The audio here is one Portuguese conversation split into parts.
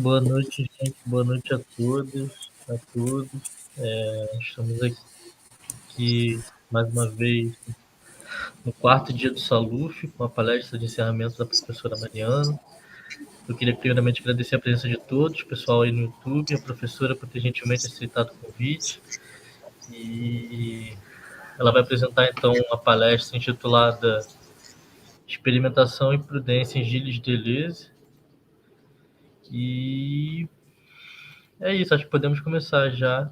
Boa noite, gente. Boa noite a todas, a todos. Estamos aqui mais uma vez no quarto dia do Saluf, com a palestra de encerramento da professora Mariana. Eu queria primeiramente agradecer a presença de todos, o pessoal aí no YouTube, a professora por ter gentilmente aceitado o convite. E ela vai apresentar então uma palestra intitulada Experimentação e Prudência em Gilles Deleuze. E é isso, acho que podemos começar já.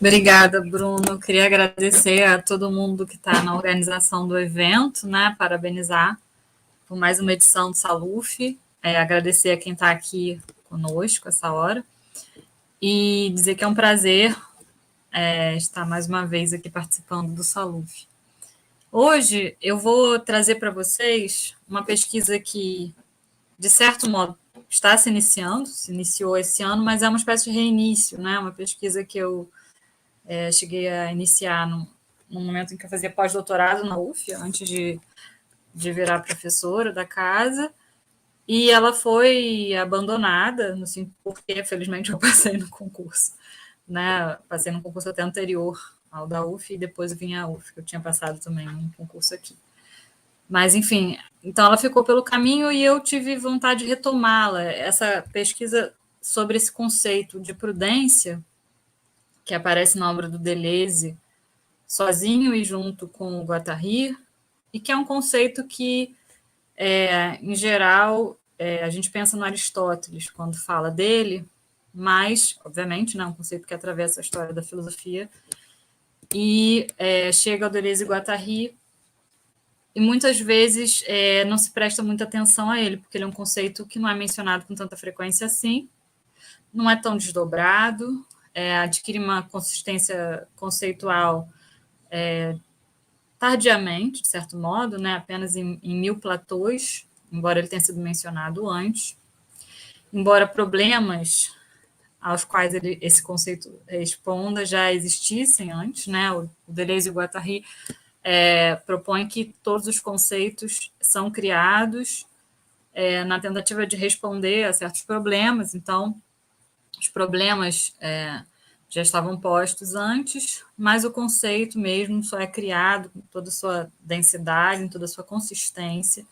Obrigada, Bruno. Queria agradecer a todo mundo que está na organização do evento, né? Parabenizar por mais uma edição do Saluf. Agradecer a quem está aqui conosco essa hora. E dizer que é um prazer estar mais uma vez aqui participando do Saluf. Hoje eu vou trazer para vocês uma pesquisa que, de certo modo, está se iniciou esse ano, mas é uma espécie de reinício, né? Uma pesquisa que eu cheguei a iniciar no momento em que eu fazia pós-doutorado na UF, antes de virar professora da casa, e ela foi abandonada, assim, porque, felizmente, eu passei no concurso. Né? Passei no concurso até anterior ao da UF, e depois vim à UF, que eu tinha passado também um concurso aqui. Mas, enfim, então ela ficou pelo caminho e eu tive vontade de retomá-la. Essa pesquisa sobre esse conceito de prudência, que aparece na obra do Deleuze, sozinho e junto com o Guattari, e que é um conceito que, em geral, a gente pensa no Aristóteles quando fala dele, mas, obviamente, é um conceito que atravessa a história da filosofia, e chega ao Deleuze e Guattari, e muitas vezes não se presta muita atenção a ele, porque ele é um conceito que não é mencionado com tanta frequência assim, não é tão desdobrado, adquire uma consistência conceitual tardiamente, de certo modo, né, apenas em 1000 platôs, embora ele tenha sido mencionado antes, embora problemas aos quais esse conceito responda já existissem antes, né, o Deleuze e o Guattari propõem que todos os conceitos são criados na tentativa de responder a certos problemas, então os problemas já estavam postos antes, mas o conceito mesmo só é criado com toda a sua densidade, em toda a sua consistência,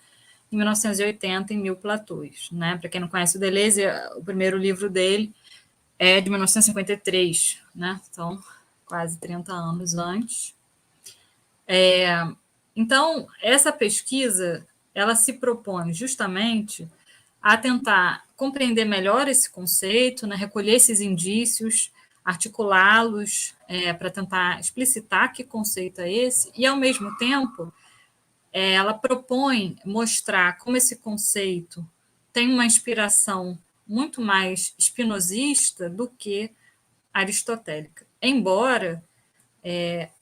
em 1980, em 1000 platôs. Né? Para quem não conhece o Deleuze, o primeiro livro dele é de 1953, né? Então, quase 30 anos antes. Então, essa pesquisa, ela se propõe justamente a tentar compreender melhor esse conceito, né, recolher esses indícios, articulá-los para tentar explicitar que conceito é esse, e, ao mesmo tempo, ela propõe mostrar como esse conceito tem uma inspiração muito mais espinosista do que aristotélica. Embora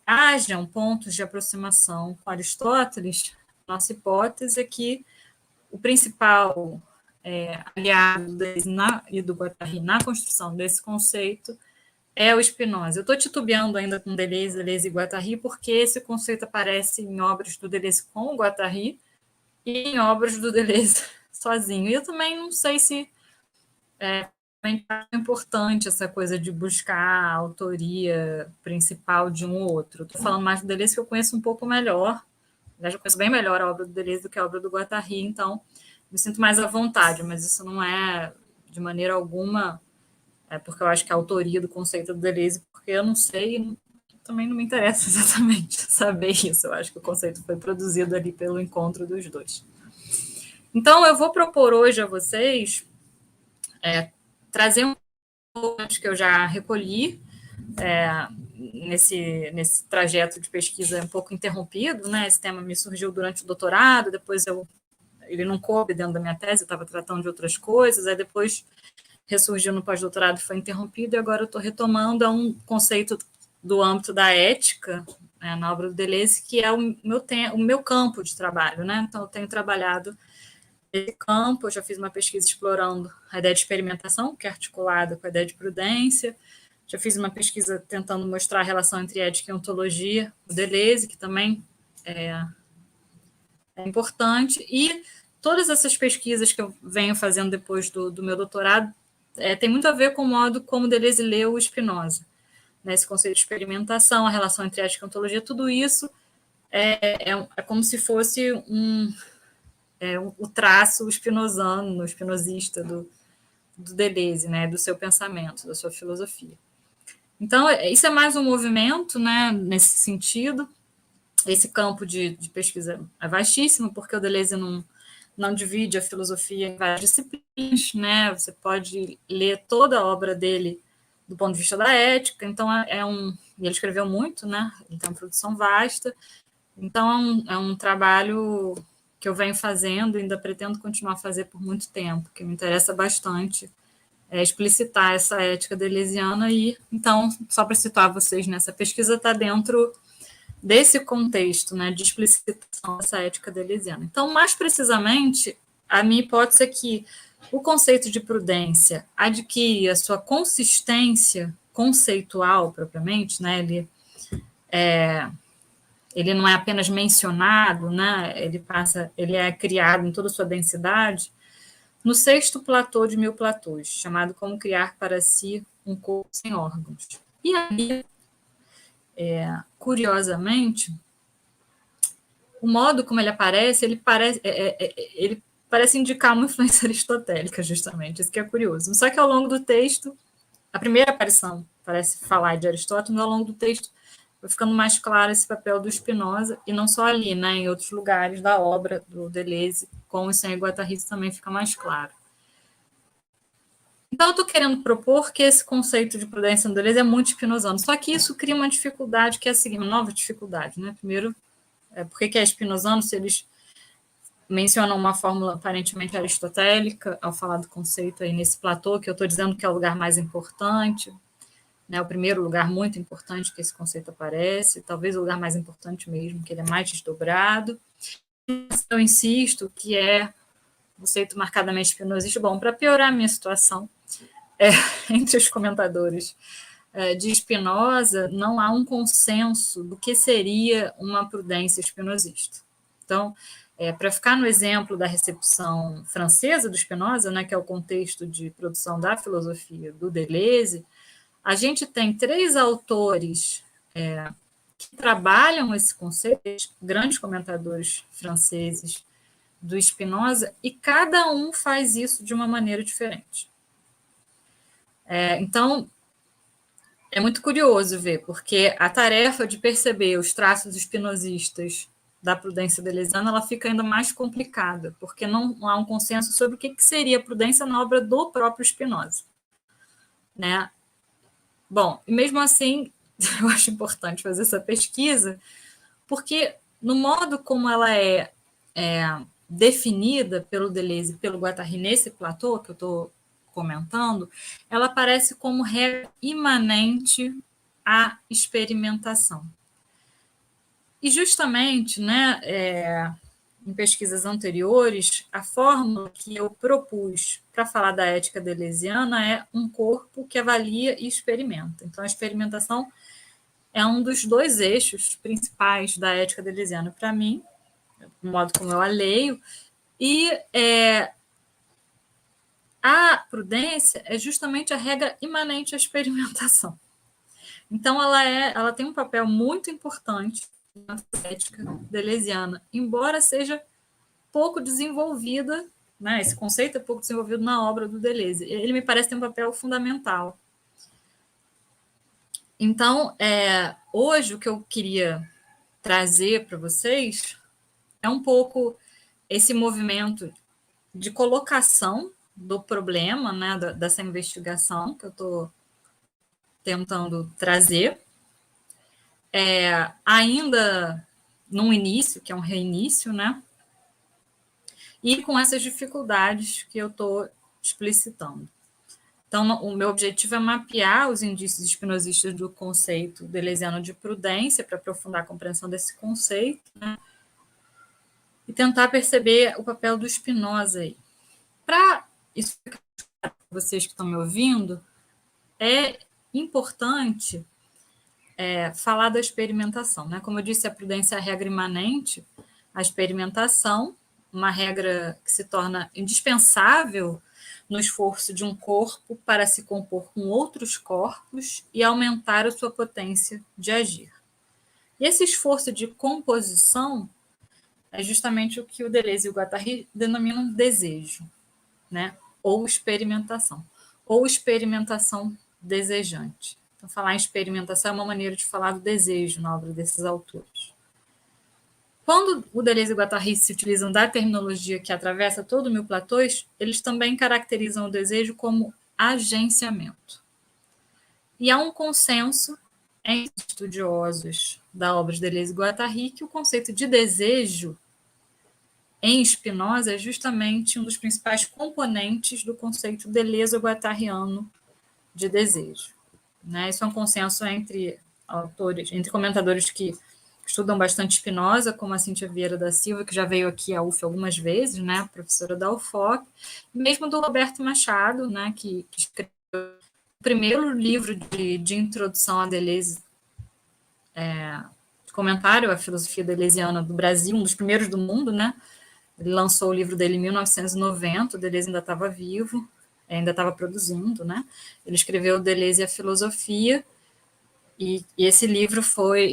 hajam pontos de aproximação com Aristóteles, nossa hipótese é que o principal aliado e do Guattari na construção desse conceito é o Spinoza. Eu estou titubeando ainda com Deleuze e Guattari, porque esse conceito aparece em obras do Deleuze com o Guattari e em obras do Deleuze sozinho. E eu também não sei se é importante essa coisa de buscar a autoria principal de um ou outro. Estou falando mais do Deleuze, que eu conheço um pouco melhor. Eu conheço bem melhor a obra do Deleuze do que a obra do Guattari, então me sinto mais à vontade, mas isso não é de maneira alguma porque eu acho que a autoria do conceito do Deleuze, porque eu não sei, também não me interessa exatamente saber isso. Eu acho que o conceito foi produzido ali pelo encontro dos dois. Então, eu vou propor hoje a vocês trazer um pouco que eu já recolhi nesse trajeto de pesquisa um pouco interrompido, né? Esse tema me surgiu durante o doutorado, depois ele não coube dentro da minha tese, eu estava tratando de outras coisas, aí depois ressurgiu no pós-doutorado e foi interrompido, e agora eu estou retomando um conceito do âmbito da ética, na obra do Deleuze, que é o meu campo de trabalho. Né? Então, eu tenho trabalhado nesse campo, eu já fiz uma pesquisa explorando a ideia de experimentação, que é articulada com a ideia de prudência, já fiz uma pesquisa tentando mostrar a relação entre ética e ontologia, o Deleuze, que também é importante, e todas essas pesquisas que eu venho fazendo depois do meu doutorado tem muito a ver com o modo como Deleuze leu o Spinoza. Né, esse conceito de experimentação, a relação entre ética e ontologia, tudo isso é como se fosse o traço espinosano, espinosista do Deleuze, né, do seu pensamento, da sua filosofia. Então, isso é mais um movimento, né, nesse sentido. Esse campo de pesquisa é vastíssimo, porque o Deleuze não divide a filosofia em várias disciplinas, né? Você pode ler toda a obra dele do ponto de vista da ética, então e ele escreveu muito, né? Ele tem uma produção vasta, então é um trabalho que eu venho fazendo e ainda pretendo continuar a fazer por muito tempo, que me interessa bastante explicitar essa ética deleuziana e, então, só para citar vocês, nessa pesquisa está dentro desse contexto, né, de explicitação dessa ética deleuziana. Então, mais precisamente, a minha hipótese é que o conceito de prudência adquire a sua consistência conceitual propriamente, né, ele não é apenas mencionado, né, ele é criado em toda a sua densidade, no sexto platô de Mil Platôs, chamado Como Criar para Si um Corpo Sem Órgãos. E aí, curiosamente, o modo como ele parece indicar uma influência aristotélica, justamente, isso que é curioso. Só que ao longo do texto, a primeira aparição parece falar de Aristóteles, mas ao longo do texto vai ficando mais claro esse papel do Spinoza, e não só ali, né, em outros lugares da obra do Deleuze, como isso em Guattari também fica mais claro. Então, eu estou querendo propor que esse conceito de prudência no Deleuze é muito spinozano, só que isso cria uma dificuldade, que é a seguinte, uma nova dificuldade, né? Primeiro, por que é spinozano se eles mencionam uma fórmula aparentemente aristotélica ao falar do conceito aí nesse platô, que eu estou dizendo que é o lugar mais importante, né, o primeiro lugar muito importante que esse conceito aparece, talvez o lugar mais importante mesmo, que ele é mais desdobrado. Eu insisto que é conceito marcadamente espinosista. Bom, para piorar a minha situação, entre os comentadores de Spinoza, não há um consenso do que seria uma prudência espinosista. Então, para ficar no exemplo da recepção francesa do Spinoza, né, que é o contexto de produção da filosofia do Deleuze, a gente tem 3 autores que trabalham esse conceito, grandes comentadores franceses do Spinoza, e cada um faz isso de uma maneira diferente. Então, é muito curioso ver, porque a tarefa de perceber os traços espinosistas da prudência deleuziana, ela fica ainda mais complicada, porque não há um consenso sobre o que seria a prudência na obra do próprio Spinoza. Né? Bom, e mesmo assim, eu acho importante fazer essa pesquisa, porque no modo como ela é definida pelo Deleuze e pelo Guattari nesse platô que eu estou comentando, ela aparece como regra imanente à experimentação. E justamente, né, em pesquisas anteriores, a fórmula que eu propus para falar da ética deleuziana é um corpo que avalia e experimenta. Então, a experimentação é um dos 2 eixos principais da ética deleuziana para mim, do modo como eu a leio, e a prudência é justamente a regra imanente à experimentação. Então, ela tem um papel muito importante na ética deleuziana, embora seja pouco desenvolvida, né, esse conceito é pouco desenvolvido na obra do Deleuze. Ele me parece ter um papel fundamental. Então, hoje, o que eu queria trazer para vocês é um pouco esse movimento de colocação do problema, né, dessa investigação que eu estou tentando trazer, ainda num início, que é um reinício, né, e com essas dificuldades que eu estou explicitando. Então, o meu objetivo é mapear os indícios espinosistas do conceito deleuziano de prudência, para aprofundar a compreensão desse conceito, né, e tentar perceber o papel do Spinoza aí. Para isso, vocês que estão me ouvindo, é importante falar da experimentação. Né? Como eu disse, a prudência é a regra imanente, a experimentação, uma regra que se torna indispensável no esforço de um corpo para se compor com outros corpos e aumentar a sua potência de agir. E esse esforço de composição é justamente o que o Deleuze e o Guattari denominam desejo, né? Ou experimentação desejante. Então, falar em experimentação é uma maneira de falar do desejo na obra desses autores. Quando o Deleuze e o Guattari se utilizam da terminologia que atravessa todo o Mil Platões, eles também caracterizam o desejo como agenciamento. E há um consenso entre estudiosos da obra de Deleuze e Guattari que o conceito de desejo em Spinoza é justamente um dos principais componentes do conceito deleuze-guattariano de desejo. Né? Isso é um consenso entre autores, entre comentadores que estudam bastante Spinoza, como a Cíntia Vieira da Silva, que já veio aqui à UF algumas vezes, né, professora da UFOP, e mesmo do Roberto Machado, né, que escreveu o primeiro livro de introdução a Deleuze, de comentário à filosofia deleuziana do Brasil, um dos primeiros do mundo, né? Ele lançou o livro dele em 1990, o Deleuze ainda estava vivo, ainda estava produzindo, né? Ele escreveu Deleuze e a Filosofia, e esse livro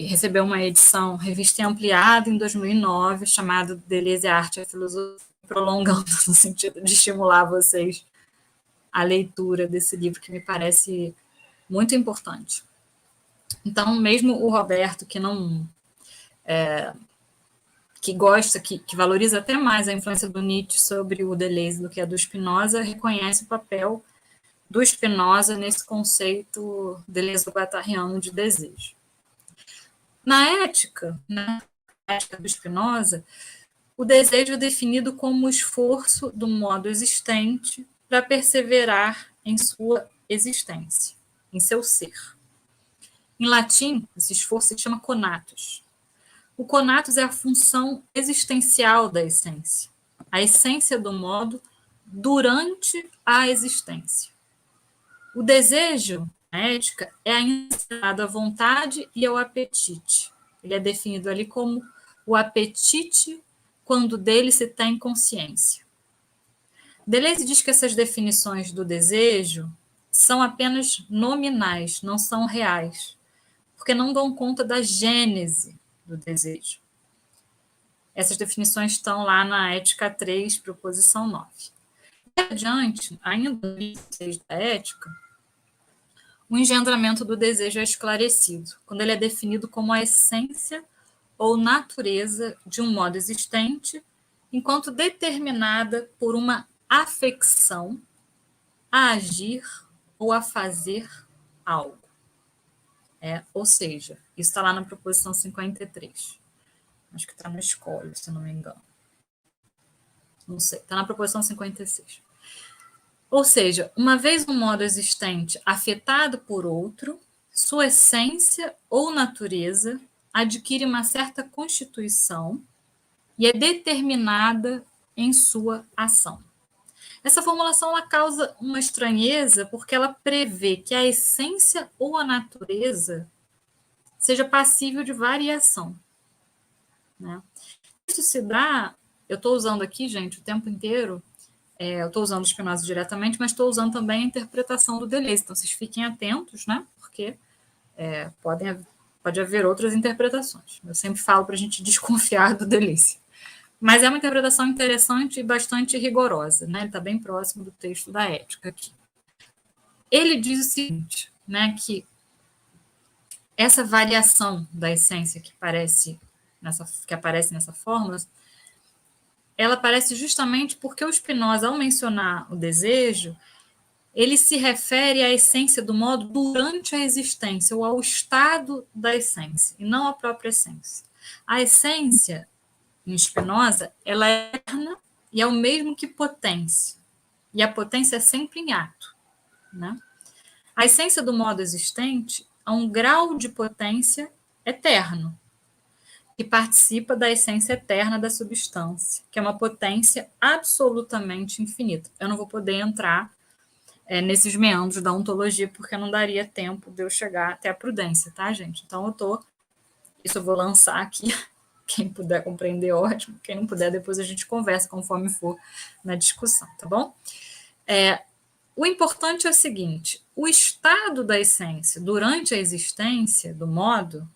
recebeu uma edição, revista ampliada em 2009, chamada Deleuze, a Arte e a Filosofia, prolongando no sentido de estimular vocês a leitura desse livro, que me parece muito importante. Então, mesmo o Roberto, que não... que gosta, que valoriza até mais a influência do Nietzsche sobre o Deleuze do que a do Spinoza, reconhece o papel do Spinoza nesse conceito deleuze-guattariano de desejo. Na ética, né, na ética do Spinoza, o desejo é definido como o esforço do modo existente para perseverar em sua existência, em seu ser. Em latim, esse esforço se chama conatus. O conatus é a função existencial da essência, a essência do modo durante a existência. O desejo, na ética, é ainda associado à vontade e ao apetite. Ele é definido ali como o apetite quando dele se tem consciência. Deleuze diz que essas definições do desejo são apenas nominais, não são reais, porque não dão conta da gênese do desejo. Essas definições estão lá na Ética 3, proposição 9. E adiante, ainda no livro 6 da Ética, o engendramento do desejo é esclarecido, quando ele é definido como a essência ou natureza de um modo existente, enquanto determinada por uma afecção a agir ou a fazer algo. Ou seja, isso está lá na proposição 53. Acho que está na escola, se não me engano. Não sei, está na proposição 56. Ou seja, uma vez um modo existente afetado por outro, sua essência ou natureza adquire uma certa constituição e é determinada em sua ação. Essa formulação ela causa uma estranheza porque ela prevê que a essência ou a natureza seja passível de variação. Né? Isso se dá, eu estou usando aqui, gente, o tempo inteiro, eu estou usando o Spinoza diretamente, mas estou usando também a interpretação do Deleuze, então vocês fiquem atentos, né? Porque pode haver outras interpretações. Eu sempre falo para a gente desconfiar do Deleuze. Mas é uma interpretação interessante e bastante rigorosa, né? Ele está bem próximo do texto da Ética aqui. Ele diz o seguinte, né, que essa variação da essência que aparece nessa fórmula, ela aparece justamente porque o Spinoza, ao mencionar o desejo, ele se refere à essência do modo durante a existência, ou ao estado da essência, e não à própria essência. A essência, em Spinoza, ela é eterna e é o mesmo que potência. E a potência é sempre em ato. Né? A essência do modo existente é um grau de potência eterno, que participa da essência eterna da substância, que é uma potência absolutamente infinita. Eu não vou poder entrar nesses meandros da ontologia, porque não daria tempo de eu chegar até a prudência, tá, gente? Então, isso eu vou lançar aqui Quem puder compreender, ótimo. Quem não puder, depois a gente conversa conforme for na discussão, tá bom? O importante é o seguinte: o estado da essência durante a existência do modo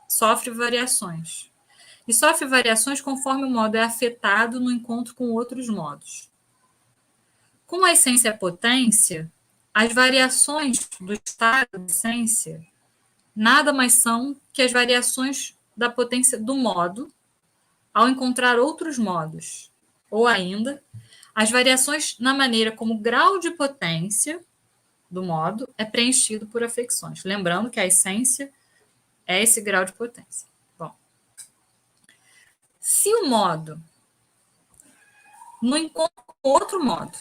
sofre variações. E sofre variações conforme o modo é afetado no encontro com outros modos. Com a essência e a potência, as variações do estado da essência nada mais são que as variações da potência do modo ao encontrar outros modos, ou ainda, as variações na maneira como o grau de potência do modo é preenchido por afecções. Lembrando que a essência é esse grau de potência. Bom, se o modo não encontra outro modo,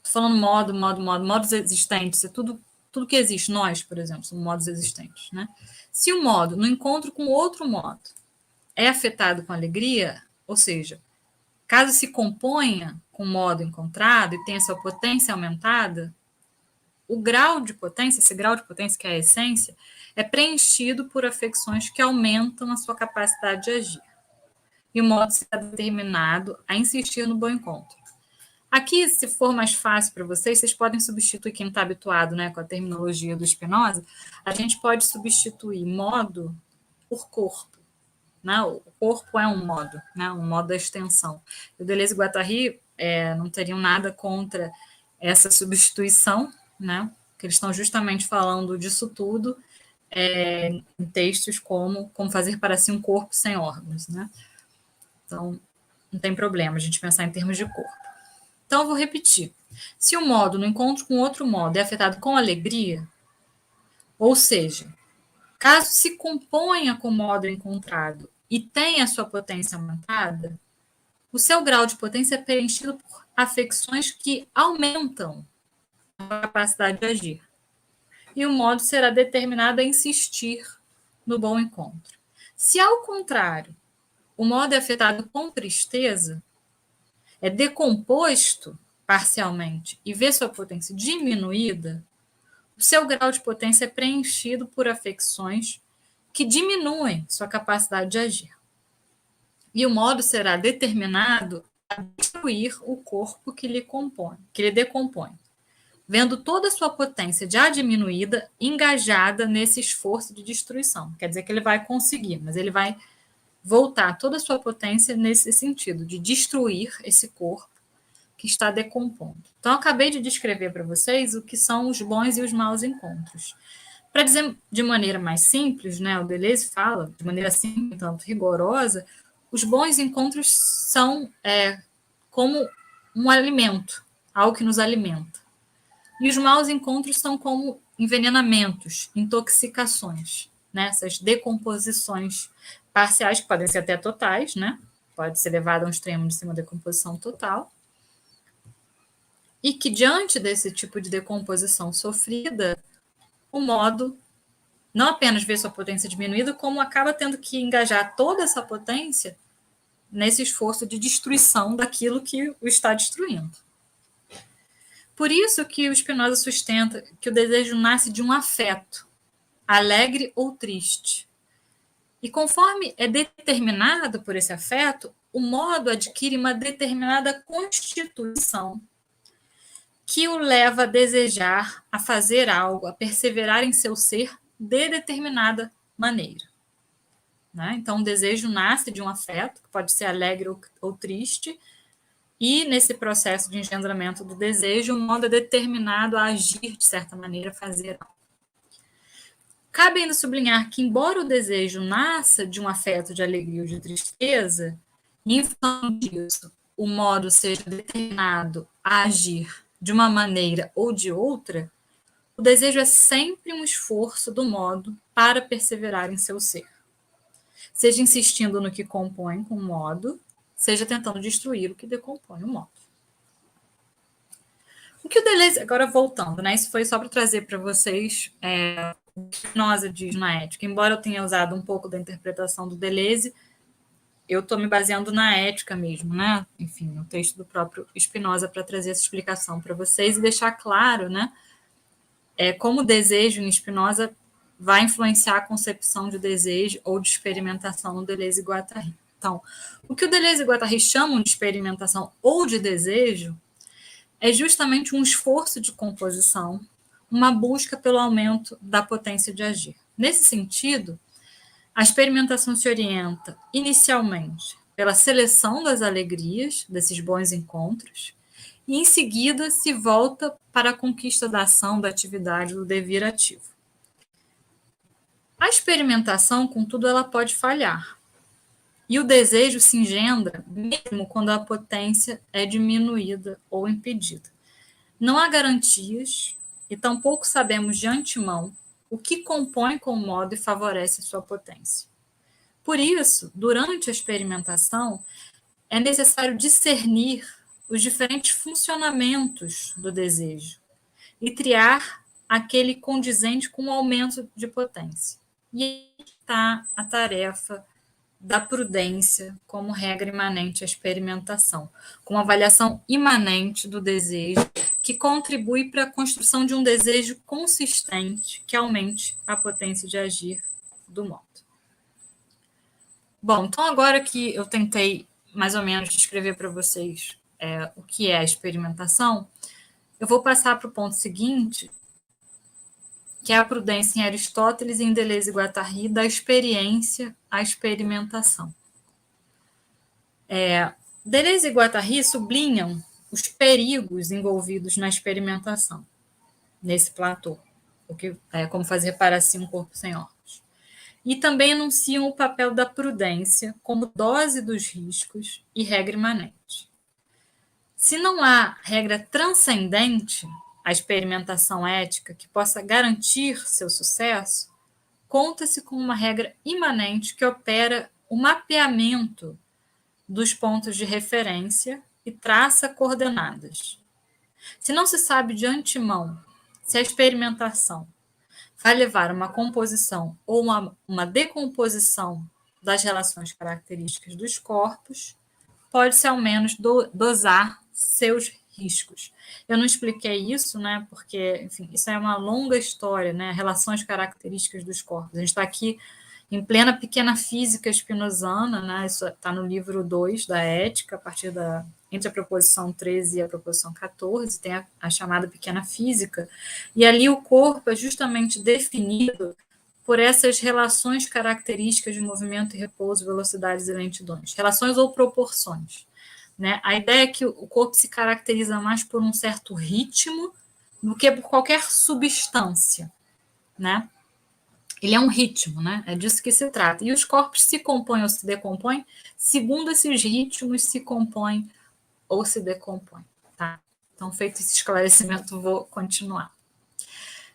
estou falando modos existentes, é tudo que existe. Nós, por exemplo, somos modos existentes, né? Se o modo, no encontro com outro modo, é afetado com alegria, ou seja, caso se componha com o modo encontrado e tenha sua potência aumentada, o grau de potência, esse grau de potência que é a essência, é preenchido por afecções que aumentam a sua capacidade de agir. E o modo será determinado a insistir no bom encontro. Aqui, se for mais fácil para vocês, vocês podem substituir, quem está habituado, né, com a terminologia do Spinoza, a gente pode substituir modo por corpo. Né? O corpo é um modo, né? Um modo da extensão. O Deleuze e Guattari não teriam nada contra essa substituição, né? Porque eles estão justamente falando disso tudo em textos como fazer para si um corpo sem órgãos, né? Então, não tem problema a gente pensar em termos de corpo. Então, eu vou repetir. Se o modo no encontro com outro modo é afetado com alegria, ou seja, caso se componha com o modo encontrado e tenha a sua potência aumentada, o seu grau de potência é preenchido por afecções que aumentam a capacidade de agir. E o modo será determinado a insistir no bom encontro. Se, ao contrário, o modo é afetado com tristeza, é decomposto parcialmente e vê sua potência diminuída, o seu grau de potência é preenchido por afecções que diminuem sua capacidade de agir. E o modo será determinado a destruir o corpo que lhe decompõe, vendo toda a sua potência já diminuída, engajada nesse esforço de destruição. Quer dizer que ele vai conseguir, mas ele vai voltar toda a sua potência nesse sentido, de destruir esse corpo que está decompondo. Então, eu acabei de descrever para vocês o que são os bons e os maus encontros. Para dizer de maneira mais simples, né, o Deleuze fala, de maneira simples, tanto rigorosa, os bons encontros são como um alimento, algo que nos alimenta. E os maus encontros são como envenenamentos, intoxicações, né? Essas decomposições parciais, que podem ser até totais, né? Pode ser levado a um extremo de ser uma decomposição total. E que, diante desse tipo de decomposição sofrida, o modo não apenas vê sua potência diminuída, como acaba tendo que engajar toda essa potência nesse esforço de destruição daquilo que o está destruindo. Por isso que o Spinoza sustenta que o desejo nasce de um afeto, alegre ou triste. E conforme é determinado por esse afeto, o modo adquire uma determinada constituição que o leva a desejar, a fazer algo, a perseverar em seu ser de determinada maneira. Né? Então, o desejo nasce de um afeto, que pode ser alegre ou triste, e nesse processo de engendramento do desejo, o modo é determinado a agir de certa maneira, a fazer algo. Cabe ainda sublinhar que, embora o desejo nasça de um afeto de alegria ou de tristeza, e em função disso, o modo seja determinado a agir de uma maneira ou de outra, o desejo é sempre um esforço do modo para perseverar em seu ser. Seja insistindo no que compõe com o modo, seja tentando destruir o que decompõe o modo. O que o Deleuze, agora voltando, né? Isso foi só para trazer para vocês o que Spinoza diz na ética. Embora eu tenha usado um pouco da interpretação do Deleuze, eu estou me baseando na ética mesmo, né? Enfim, no texto do próprio Spinoza para trazer essa explicação para vocês e deixar claro, né? Como o desejo em Spinoza vai influenciar a concepção de desejo ou de experimentação no Deleuze e Guattari. Então, o que o Deleuze e Guattari chamam de experimentação ou de desejo é justamente um esforço de composição, uma busca pelo aumento da potência de agir. Nesse sentido, a experimentação se orienta inicialmente pela seleção das alegrias, desses bons encontros, e em seguida se volta para a conquista da ação, da atividade, do devir ativo. A experimentação, contudo, ela pode falhar. E o desejo se engendra mesmo quando a potência é diminuída ou impedida. Não há garantias e tampouco sabemos de antemão o que compõe com o modo e favorece sua potência. Por isso, durante a experimentação, é necessário discernir os diferentes funcionamentos do desejo e triar aquele condizente com o aumento de potência. E aí está a tarefa da prudência como regra imanente à experimentação, com uma avaliação imanente do desejo, que contribui para a construção de um desejo consistente que aumente a potência de agir do modo. Bom, então agora que eu tentei mais ou menos descrever para vocês o que é a experimentação, eu vou passar para o ponto seguinte, que é a prudência em Aristóteles e em Deleuze e Guattari, da experiência à experimentação. Deleuze e Guattari sublinham os perigos envolvidos na experimentação, nesse platô, o que é como fazer para si um corpo sem órgãos. E também enunciam o papel da prudência como dose dos riscos e regra imanente. Se não há regra transcendente, a experimentação ética que possa garantir seu sucesso, conta-se com uma regra imanente que opera o mapeamento dos pontos de referência e traça coordenadas. Se não se sabe de antemão se a experimentação vai levar a uma composição ou uma decomposição das relações características dos corpos, pode-se ao menos dosar seus riscos. Eu não expliquei isso, né, porque, enfim, isso é uma longa história, né, relações características dos corpos. A gente está aqui em plena pequena física spinozana, né, isso está no livro 2 da Ética, a partir entre a proposição 13 e a proposição 14, tem a chamada pequena física, e ali o corpo é justamente definido por essas relações características de movimento e repouso, velocidades e lentidões, relações ou proporções. Né? A ideia é que o corpo se caracteriza mais por um certo ritmo do que por qualquer substância. Né? Ele é um ritmo, né? É disso que se trata. E os corpos se compõem ou se decompõem segundo esses ritmos se compõem ou se decompõem. Tá? Então, feito esse esclarecimento, vou continuar.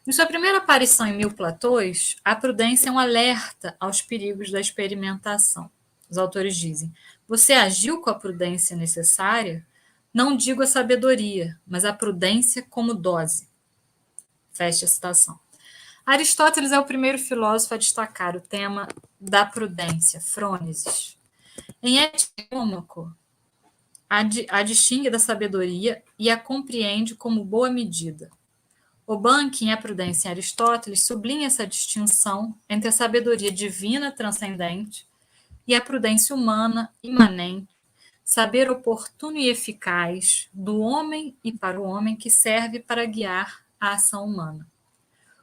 Em sua primeira aparição em Mil Platôs, a prudência é um alerta aos perigos da experimentação. Os autores dizem: você agiu com a prudência necessária? Não digo a sabedoria, mas a prudência como dose. Fecha a citação. Aristóteles é o primeiro filósofo a destacar o tema da prudência, frônesis. Em Ética e Ômaco, a distingue da sabedoria e a compreende como boa medida. Obank, em A Prudência em Aristóteles, sublinha essa distinção entre a sabedoria divina transcendente e a prudência humana imanente, saber oportuno e eficaz do homem e para o homem que serve para guiar a ação humana.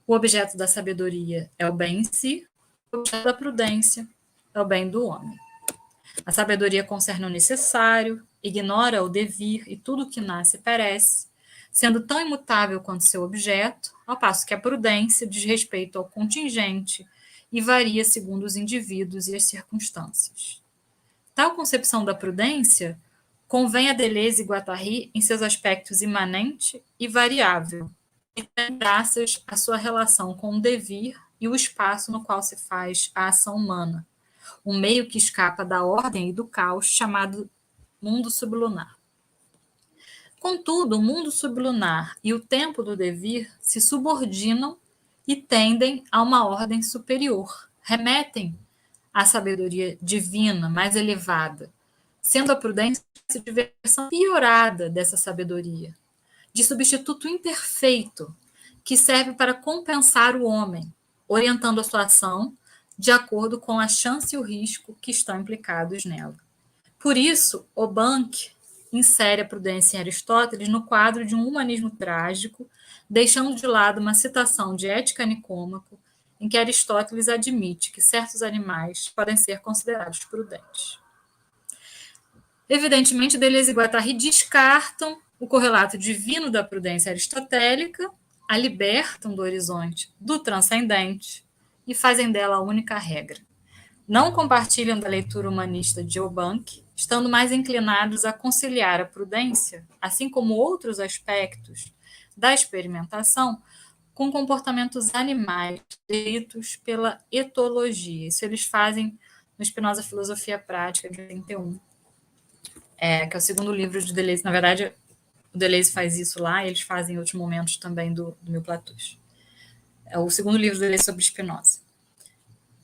O objeto da sabedoria é o bem em si, o objeto da prudência é o bem do homem. A sabedoria concerne o necessário, ignora o devir e tudo que nasce perece, sendo tão imutável quanto seu objeto, ao passo que a prudência diz respeito ao contingente e varia segundo os indivíduos e as circunstâncias. Tal concepção da prudência convém a Deleuze e Guattari em seus aspectos imanente e variável, graças à sua relação com o devir e o espaço no qual se faz a ação humana, um meio que escapa da ordem e do caos chamado mundo sublunar. Contudo, o mundo sublunar e o tempo do devir se subordinam e tendem a uma ordem superior, remetem à sabedoria divina mais elevada, sendo a prudência de versão piorada dessa sabedoria, de substituto imperfeito que serve para compensar o homem, orientando a sua ação, de acordo com a chance e o risco que estão implicados nela. Por isso, Obank insere a prudência em Aristóteles no quadro de um humanismo trágico, deixando de lado uma citação de Ética Nicômaco, em que Aristóteles admite que certos animais podem ser considerados prudentes. Evidentemente, Deleuze e Guattari descartam o correlato divino da prudência aristotélica, a libertam do horizonte do transcendente e fazem dela a única regra. Não compartilham da leitura humanista de Obank, estando mais inclinados a conciliar a prudência, assim como outros aspectos da experimentação, com comportamentos animais descritos pela etologia. Isso eles fazem no Spinoza Filosofia Prática, de 81, que é o segundo livro de Deleuze. Na verdade, o Deleuze faz isso lá, e eles fazem em outros momentos também do Mil Platôs. É o segundo livro dele sobre Spinoza.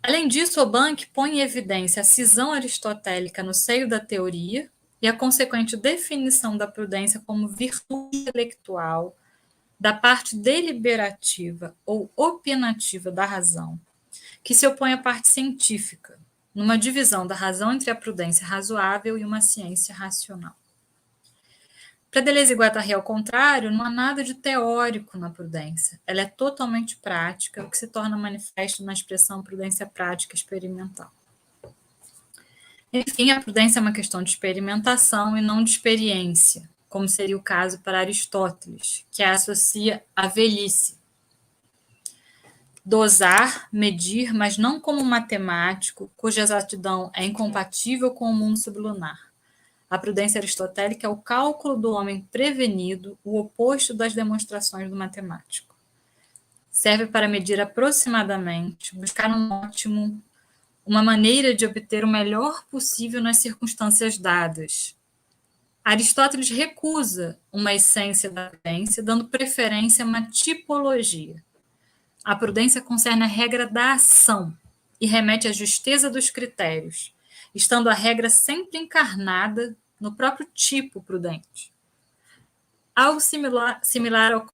Além disso, Obank põe em evidência a cisão aristotélica no seio da teoria e a consequente definição da prudência como virtude intelectual da parte deliberativa ou opinativa da razão, que se opõe à parte científica, numa divisão da razão entre a prudência razoável e uma ciência racional. Para Deleuze e Guattari, ao contrário, não há nada de teórico na prudência. Ela é totalmente prática, o que se torna manifesto na expressão prudência prática experimental. Enfim, a prudência é uma questão de experimentação e não de experiência, como seria o caso para Aristóteles, que a associa à velhice. Dosar, medir, mas não como um matemático, cuja exatidão é incompatível com o mundo sublunar. A prudência aristotélica é o cálculo do homem prevenido, o oposto das demonstrações do matemático. Serve para medir aproximadamente, buscar um ótimo, uma maneira de obter o melhor possível nas circunstâncias dadas. Aristóteles recusa uma essência da prudência, dando preferência a uma tipologia. A prudência concerne a regra da ação e remete à justeza dos critérios, estando a regra sempre encarnada no próprio tipo prudente. Algo similar ao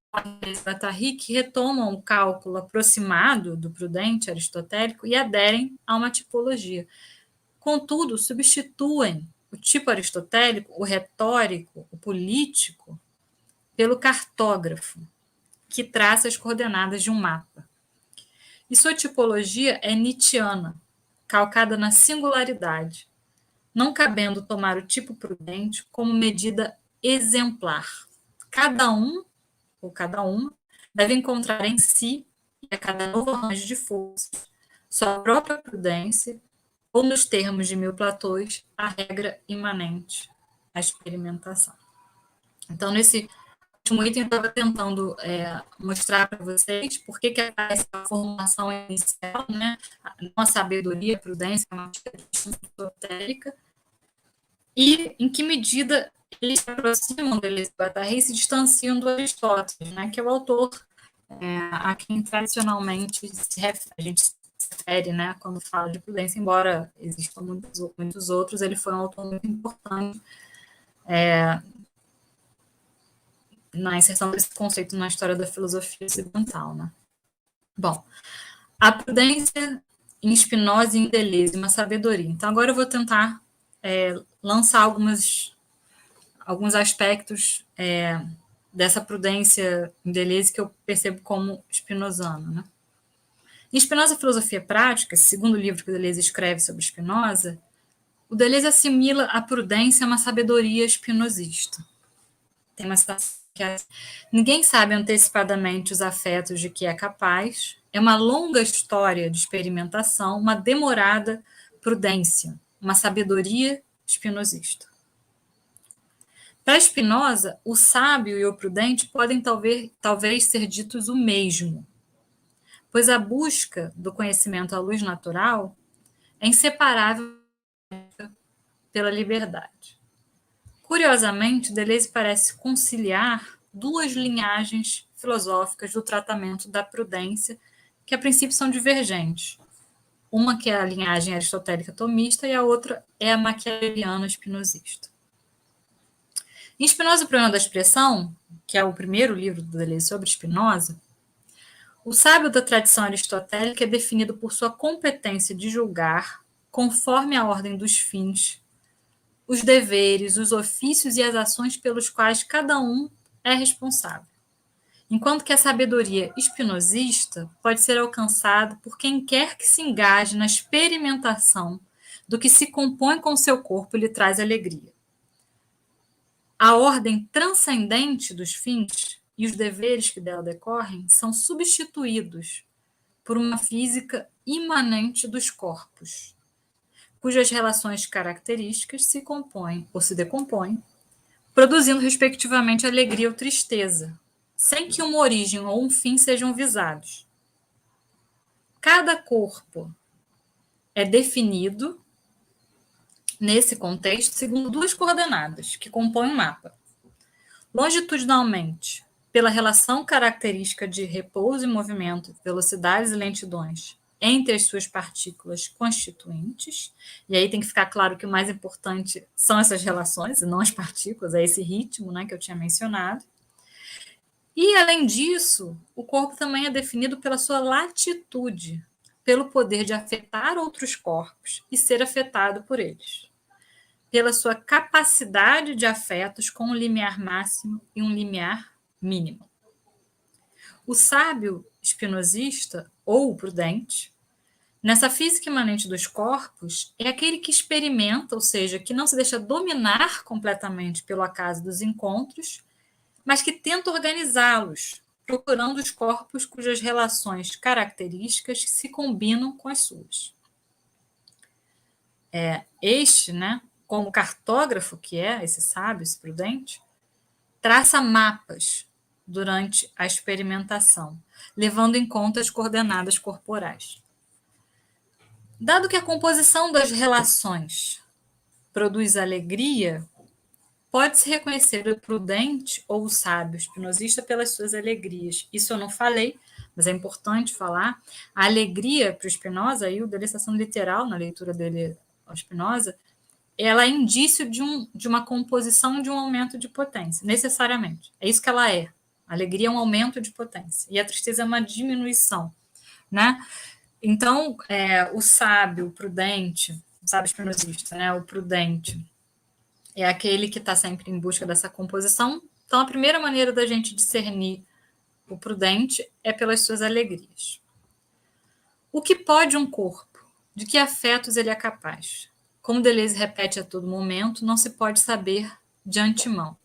Guattari, que retomam o cálculo aproximado do prudente aristotélico e aderem a uma tipologia. Contudo, substituem o tipo aristotélico, o retórico, o político, pelo cartógrafo, que traça as coordenadas de um mapa. E sua tipologia é nietzschiana, calcada na singularidade, não cabendo tomar o tipo prudente como medida exemplar. Cada um, ou cada uma, deve encontrar em si, e a cada novo arranjo de forças, sua própria prudência, ou, nos termos de Mil Platôs, a regra imanente à experimentação. Então, nesse último item, eu estava tentando mostrar para vocês por que essa formação inicial, né, não a sabedoria, a prudência, é uma questão esotérica, e em que medida eles se aproximam Deleuze e Guattari e se distanciam do Aristóteles, né, que é o autor a quem tradicionalmente a gente se refere, né, quando fala de prudência, embora existam muitos outros, ele foi um autor muito importante na inserção desse conceito na história da filosofia ocidental. Né? Bom, a prudência em Spinoza e em Deleuze, uma sabedoria. Então, agora eu vou tentar lançar alguns aspectos dessa prudência em Deleuze que eu percebo como spinozana. Né? Em Spinoza Filosofia Prática, segundo livro que o Deleuze escreve sobre Spinoza, o Deleuze assimila a prudência a uma sabedoria spinozista. Tem uma citação que é: ninguém sabe antecipadamente os afetos de que é capaz, é uma longa história de experimentação, uma demorada prudência, uma sabedoria spinozista. Para Spinoza, o sábio e o prudente podem talvez ser ditos o mesmo, pois a busca do conhecimento à luz natural é inseparável pela liberdade. Curiosamente, Deleuze parece conciliar duas linhagens filosóficas do tratamento da prudência, que a princípio são divergentes. Uma que é a linhagem aristotélica tomista e a outra é a maquiaveliana espinosista. Em Spinoza, o Problema da Expressão, que é o primeiro livro do Deleuze sobre Spinoza, O sábio da tradição aristotélica é definido por sua competência de julgar, conforme a ordem dos fins, os deveres, os ofícios e as ações pelos quais cada um é responsável. Enquanto que a sabedoria espinosista pode ser alcançada por quem quer que se engaje na experimentação do que se compõe com seu corpo e lhe traz alegria. A ordem transcendente dos fins e os deveres que dela decorrem são substituídos por uma física imanente dos corpos, cujas relações características se compõem ou se decompõem, produzindo respectivamente alegria ou tristeza, sem que uma origem ou um fim sejam visados. Cada corpo é definido, nesse contexto, segundo duas coordenadas que compõem o mapa. Longitudinalmente, pela relação característica de repouso e movimento, velocidades e lentidões entre as suas partículas constituintes, e aí tem que ficar claro que o mais importante são essas relações, e não as partículas, é esse ritmo, né, que eu tinha mencionado. E, além disso, o corpo também é definido pela sua latitude, pelo poder de afetar outros corpos e ser afetado por eles, pela sua capacidade de afetos com um limiar máximo e um limiar mínimo. O sábio espinosista, ou o prudente, nessa física imanente dos corpos, é aquele que experimenta, ou seja, que não se deixa dominar completamente pelo acaso dos encontros, mas que tenta organizá-los, procurando os corpos cujas relações características se combinam com as suas. Este, né, como cartógrafo que é esse sábio, esse prudente, traça mapas durante a experimentação, levando em conta as coordenadas corporais. Dado que a composição das relações produz alegria, pode-se reconhecer o prudente ou o sábio espinosista pelas suas alegrias. Isso eu não falei, mas é importante falar. A alegria para o Spinoza, aí o delistação literal na leitura dele ao Spinoza, ela é indício de uma composição de um aumento de potência, necessariamente. É isso que ela é. A alegria é um aumento de potência e a tristeza é uma diminuição, né? Então, o sábio, o prudente, o sábio espinosista, né? O prudente é aquele que está sempre em busca dessa composição. Então, a primeira maneira da gente discernir o prudente é pelas suas alegrias. O que pode um corpo? De que afetos ele é capaz? Como Deleuze repete a todo momento, não se pode saber de antemão.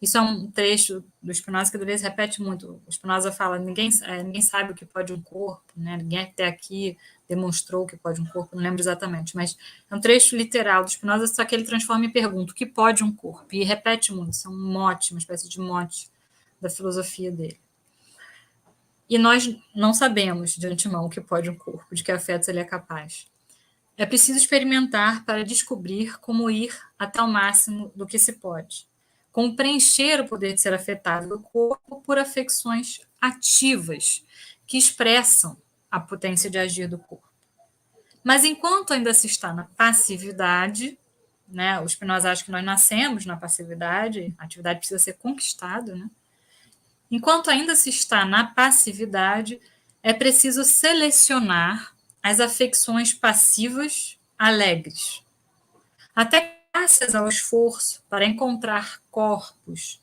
Isso é um trecho do Spinoza que Deleuze repete muito. O Spinoza fala, ninguém sabe o que pode um corpo, né? Ninguém até aqui demonstrou o que pode um corpo, não lembro exatamente, mas é um trecho literal do Spinoza, só que ele transforma em pergunta, o que pode um corpo? E repete muito, isso é um mote, uma espécie de mote da filosofia dele. E nós não sabemos de antemão o que pode um corpo, de que afetos ele é capaz. É preciso experimentar para descobrir como ir até o máximo do que se pode. Como preencher o poder de ser afetado do corpo por afecções ativas, que expressam a potência de agir do corpo. Mas enquanto ainda se está na passividade, né, o Spinoza acha que nós nascemos na passividade, a atividade precisa ser conquistada, né? Enquanto ainda se está na passividade, é preciso selecionar as afecções passivas alegres. Até graças ao esforço para encontrar corpos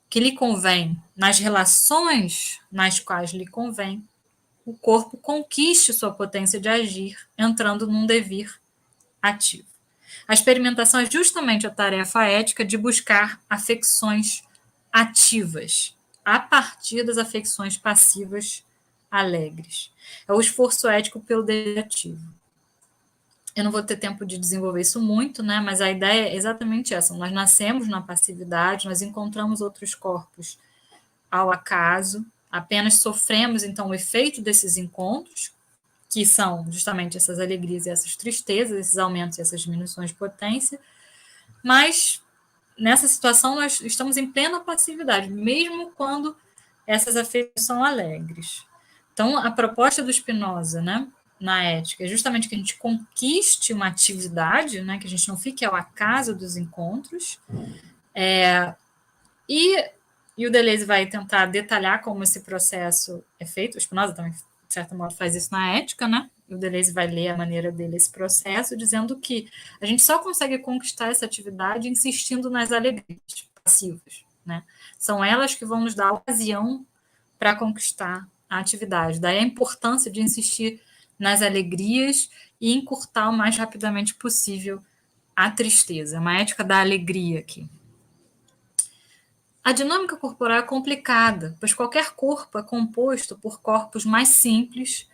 que lhe convém, nas relações nas quais lhe convém, o corpo conquiste sua potência de agir, entrando num devir ativo. A experimentação é justamente a tarefa ética de buscar afecções ativas, a partir das afecções passivas alegres. É o esforço ético pelo dever ativo. Eu não vou ter tempo de desenvolver isso muito, né? Mas a ideia é exatamente essa. Nós nascemos na passividade, nós encontramos outros corpos ao acaso, apenas sofremos, então, o efeito desses encontros, que são justamente essas alegrias e essas tristezas, esses aumentos e essas diminuições de potência, mas nessa situação nós estamos em plena passividade, mesmo quando essas afeições são alegres. Então, a proposta do Spinoza, né, na ética, é justamente que a gente conquiste uma atividade, né, que a gente não fique ao acaso dos encontros, e E o Deleuze vai tentar detalhar como esse processo é feito. O Spinoza também, de certo modo, faz isso na ética, né? E o Deleuze vai ler a maneira dele esse processo, dizendo que a gente só consegue conquistar essa atividade insistindo nas alegrias passivas, né? São elas que vão nos dar a ocasião para conquistar a atividade. Daí a importância de insistir nas alegrias e encurtar o mais rapidamente possível a tristeza. É uma ética da alegria aqui. A dinâmica corporal é complicada, pois qualquer corpo é composto por corpos mais simples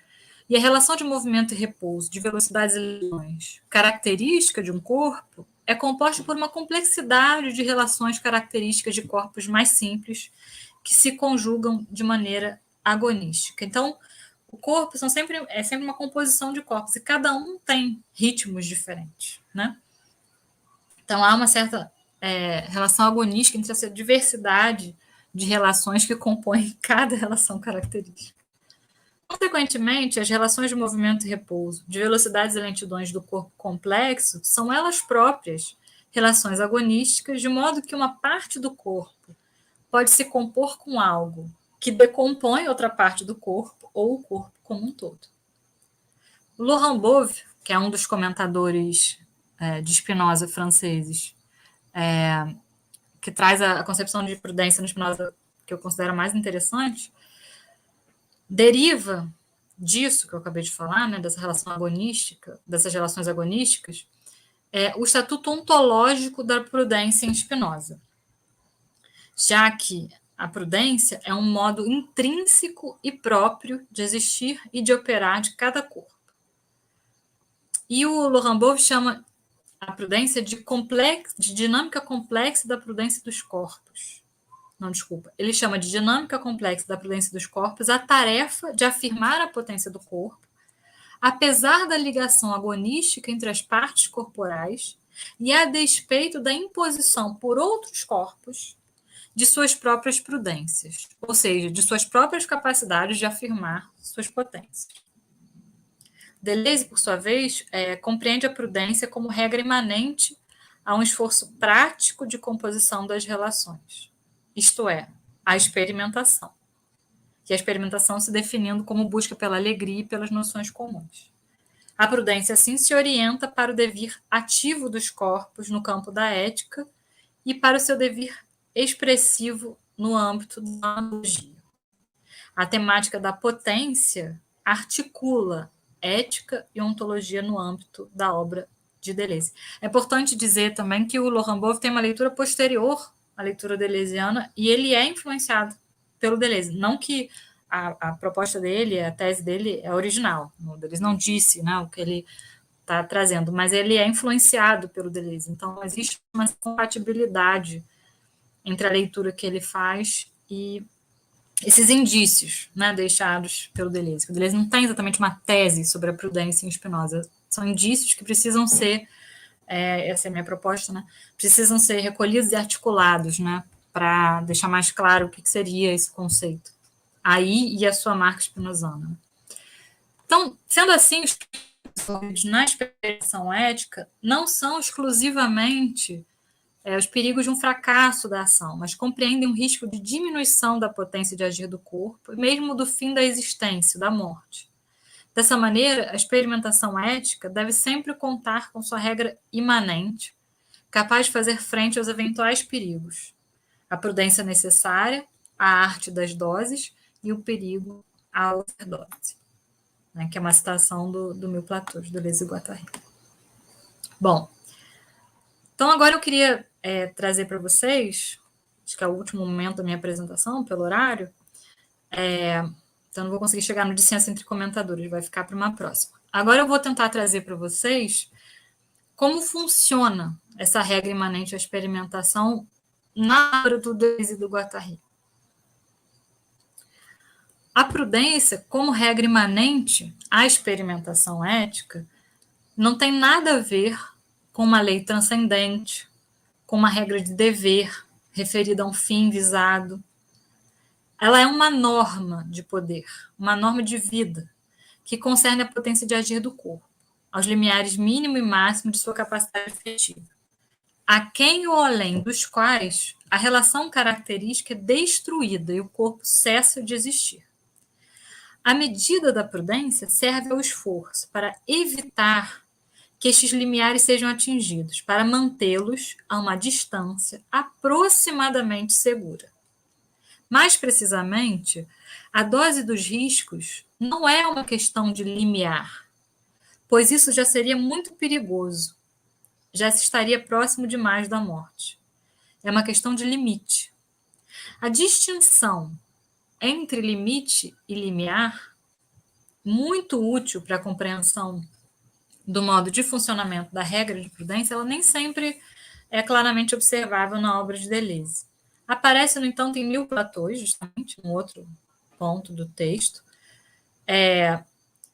e a relação de movimento e repouso, de velocidades e lesões, característica de um corpo, é composta por uma complexidade de relações características de corpos mais simples que se conjugam de maneira agonística. Então, o corpo é sempre uma composição de corpos e cada um tem ritmos diferentes, né? Então, há uma certa relação agonística entre essa diversidade de relações que compõem cada relação característica. Consequentemente, as relações de movimento e repouso, de velocidades e lentidões do corpo complexo, são elas próprias relações agonísticas, de modo que uma parte do corpo pode se compor com algo que decompõe outra parte do corpo ou o corpo como um todo. Laurent Bove, que é um dos comentadores de Spinoza franceses, que traz a concepção de prudência no Spinoza que eu considero mais interessante, deriva disso que eu acabei de falar, né, dessa relação agonística, dessas relações agonísticas, o estatuto ontológico da prudência em Spinoza, já que a prudência é um modo intrínseco e próprio de existir e de operar de cada corpo. E o Laurent Bove chama a prudência de dinâmica complexa da prudência dos corpos. Não, desculpa. Ele chama de dinâmica complexa da prudência dos corpos a tarefa de afirmar a potência do corpo, apesar da ligação agonística entre as partes corporais e a despeito da imposição por outros corpos de suas próprias prudências, ou seja, de suas próprias capacidades de afirmar suas potências. Deleuze, por sua vez, compreende a prudência como regra imanente a um esforço prático de composição das relações, isto é, a experimentação. E a experimentação se definindo como busca pela alegria e pelas noções comuns. A prudência, assim, se orienta para o devir ativo dos corpos no campo da ética e para o seu devir expressivo no âmbito da analogia. A temática da potência articula ética e ontologia no âmbito da obra de Deleuze. É importante dizer também que o Laurent Bove tem uma leitura posterior à leitura deleuziana e ele é influenciado pelo Deleuze. Não que a proposta dele, a tese dele é original. O Deleuze não disse, né, o que ele está trazendo, mas ele é influenciado pelo Deleuze. Então, existe uma compatibilidade entre a leitura que ele faz e esses indícios, né, deixados pelo Deleuze. O Deleuze não tem exatamente uma tese sobre a prudência em Spinoza, são indícios que precisam ser, essa é a minha proposta, né, precisam ser recolhidos e articulados, né, para deixar mais claro o que seria esse conceito. Aí e a sua marca spinozana. Então, sendo assim, os perigos na experimentação ética não são exclusivamente os perigos de um fracasso da ação, mas compreendem um risco de diminuição da potência de agir do corpo, e mesmo do fim da existência, da morte. Dessa maneira, a experimentação ética deve sempre contar com sua regra imanente, capaz de fazer frente aos eventuais perigos. A prudência necessária, a arte das doses e o perigo à overdose, né, que é uma citação do Mille Plateaux, do Deleuze e Guattari. Bom, então agora eu queria trazer para vocês, acho que é o último momento da minha apresentação, pelo horário, então não vou conseguir chegar no dissenso entre comentadores, vai ficar para uma próxima. Agora eu vou tentar trazer para vocês como funciona essa regra imanente à experimentação na obra do Deleuze e do Guattari. A prudência, como regra imanente à experimentação ética, não tem nada a ver com uma lei transcendente, com uma regra de dever referida a um fim visado. Ela é uma norma de poder, uma norma de vida, que concerne a potência de agir do corpo, aos limiares mínimo e máximo de sua capacidade efetiva. aquém ou além dos quais a relação característica é destruída e o corpo cessa de existir. A medida da prudência serve ao esforço para evitar que estes limiares sejam atingidos, para mantê-los a uma distância aproximadamente segura. Mais precisamente, a dose dos riscos não é uma questão de limiar, pois isso já seria muito perigoso, já se estaria próximo demais da morte. É uma questão de limite. A distinção entre limite e limiar, muito útil para a compreensão do modo de funcionamento da regra de prudência, ela nem sempre é claramente observável na obra de Deleuze. Aparece, no entanto, em Mil Platôs, justamente, um outro ponto do texto,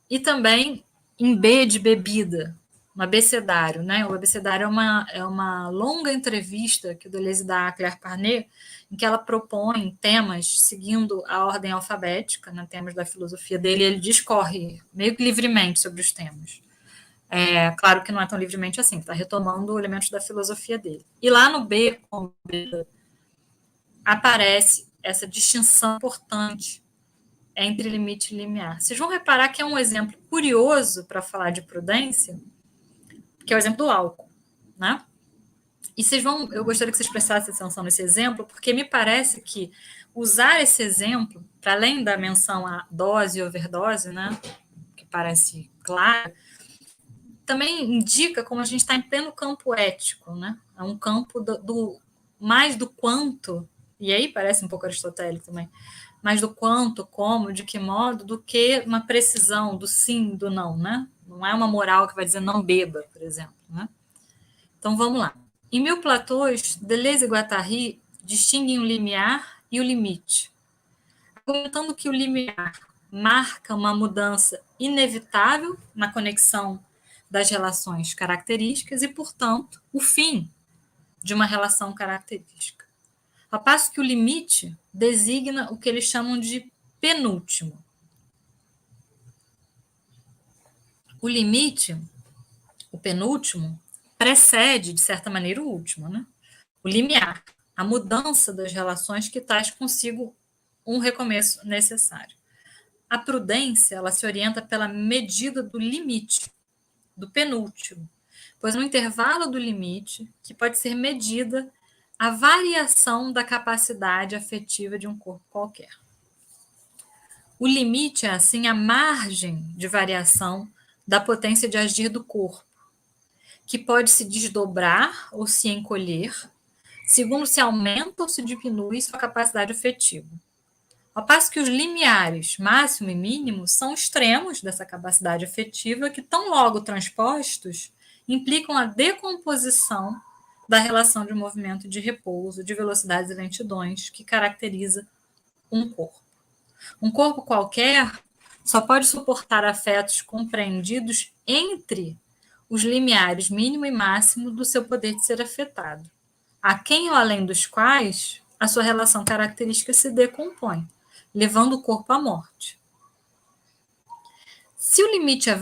e também em B de bebida, no abecedário. Né? O abecedário é uma longa entrevista que o Deleuze dá a Claire Parnet, em que ela propõe temas seguindo a ordem alfabética, né, temas da filosofia dele, e ele discorre meio que livremente sobre os temas. Claro que não é tão livremente assim, está retomando elementos da filosofia dele. E lá no B, aparece essa distinção importante entre limite e limiar. Vocês vão reparar que é um exemplo curioso para falar de prudência, que é o exemplo do álcool, né? E eu gostaria que vocês prestassem atenção nesse exemplo, porque me parece que usar esse exemplo, para além da menção à dose e overdose, né, que parece claro, também indica como a gente está em pleno campo ético, né? É um campo mais do quanto, e aí parece um pouco aristotélico também, mais do quanto, como, de que modo, do que uma precisão do sim, do não, né? Não é uma moral que vai dizer não beba, por exemplo, né? Então vamos lá. Em Mil Platôs, Deleuze e Guattari distinguem o limiar e o limite, argumentando que o limiar marca uma mudança inevitável na conexão das relações características e, portanto, o fim de uma relação característica. Ao passo que o limite designa o que eles chamam de penúltimo. O limite, o penúltimo, precede, de certa maneira, o último, né? O limiar, a mudança das relações que traz consigo um recomeço necessário. A prudência, ela se orienta pela medida do limite, do penúltimo, pois no intervalo do limite, que pode ser medida a variação da capacidade afetiva de um corpo qualquer. O limite é, assim, a margem de variação da potência de agir do corpo, que pode se desdobrar ou se encolher, segundo se aumenta ou se diminui sua capacidade afetiva. Ao passo que os limiares, máximo e mínimo, são extremos dessa capacidade afetiva que, tão logo transpostos, implicam a decomposição da relação de movimento de repouso, de velocidades e lentidões que caracteriza um corpo. Um corpo qualquer só pode suportar afetos compreendidos entre os limiares mínimo e máximo do seu poder de ser afetado, aquém ou além dos quais a sua relação característica se decompõe, levando o corpo à morte. Se um limite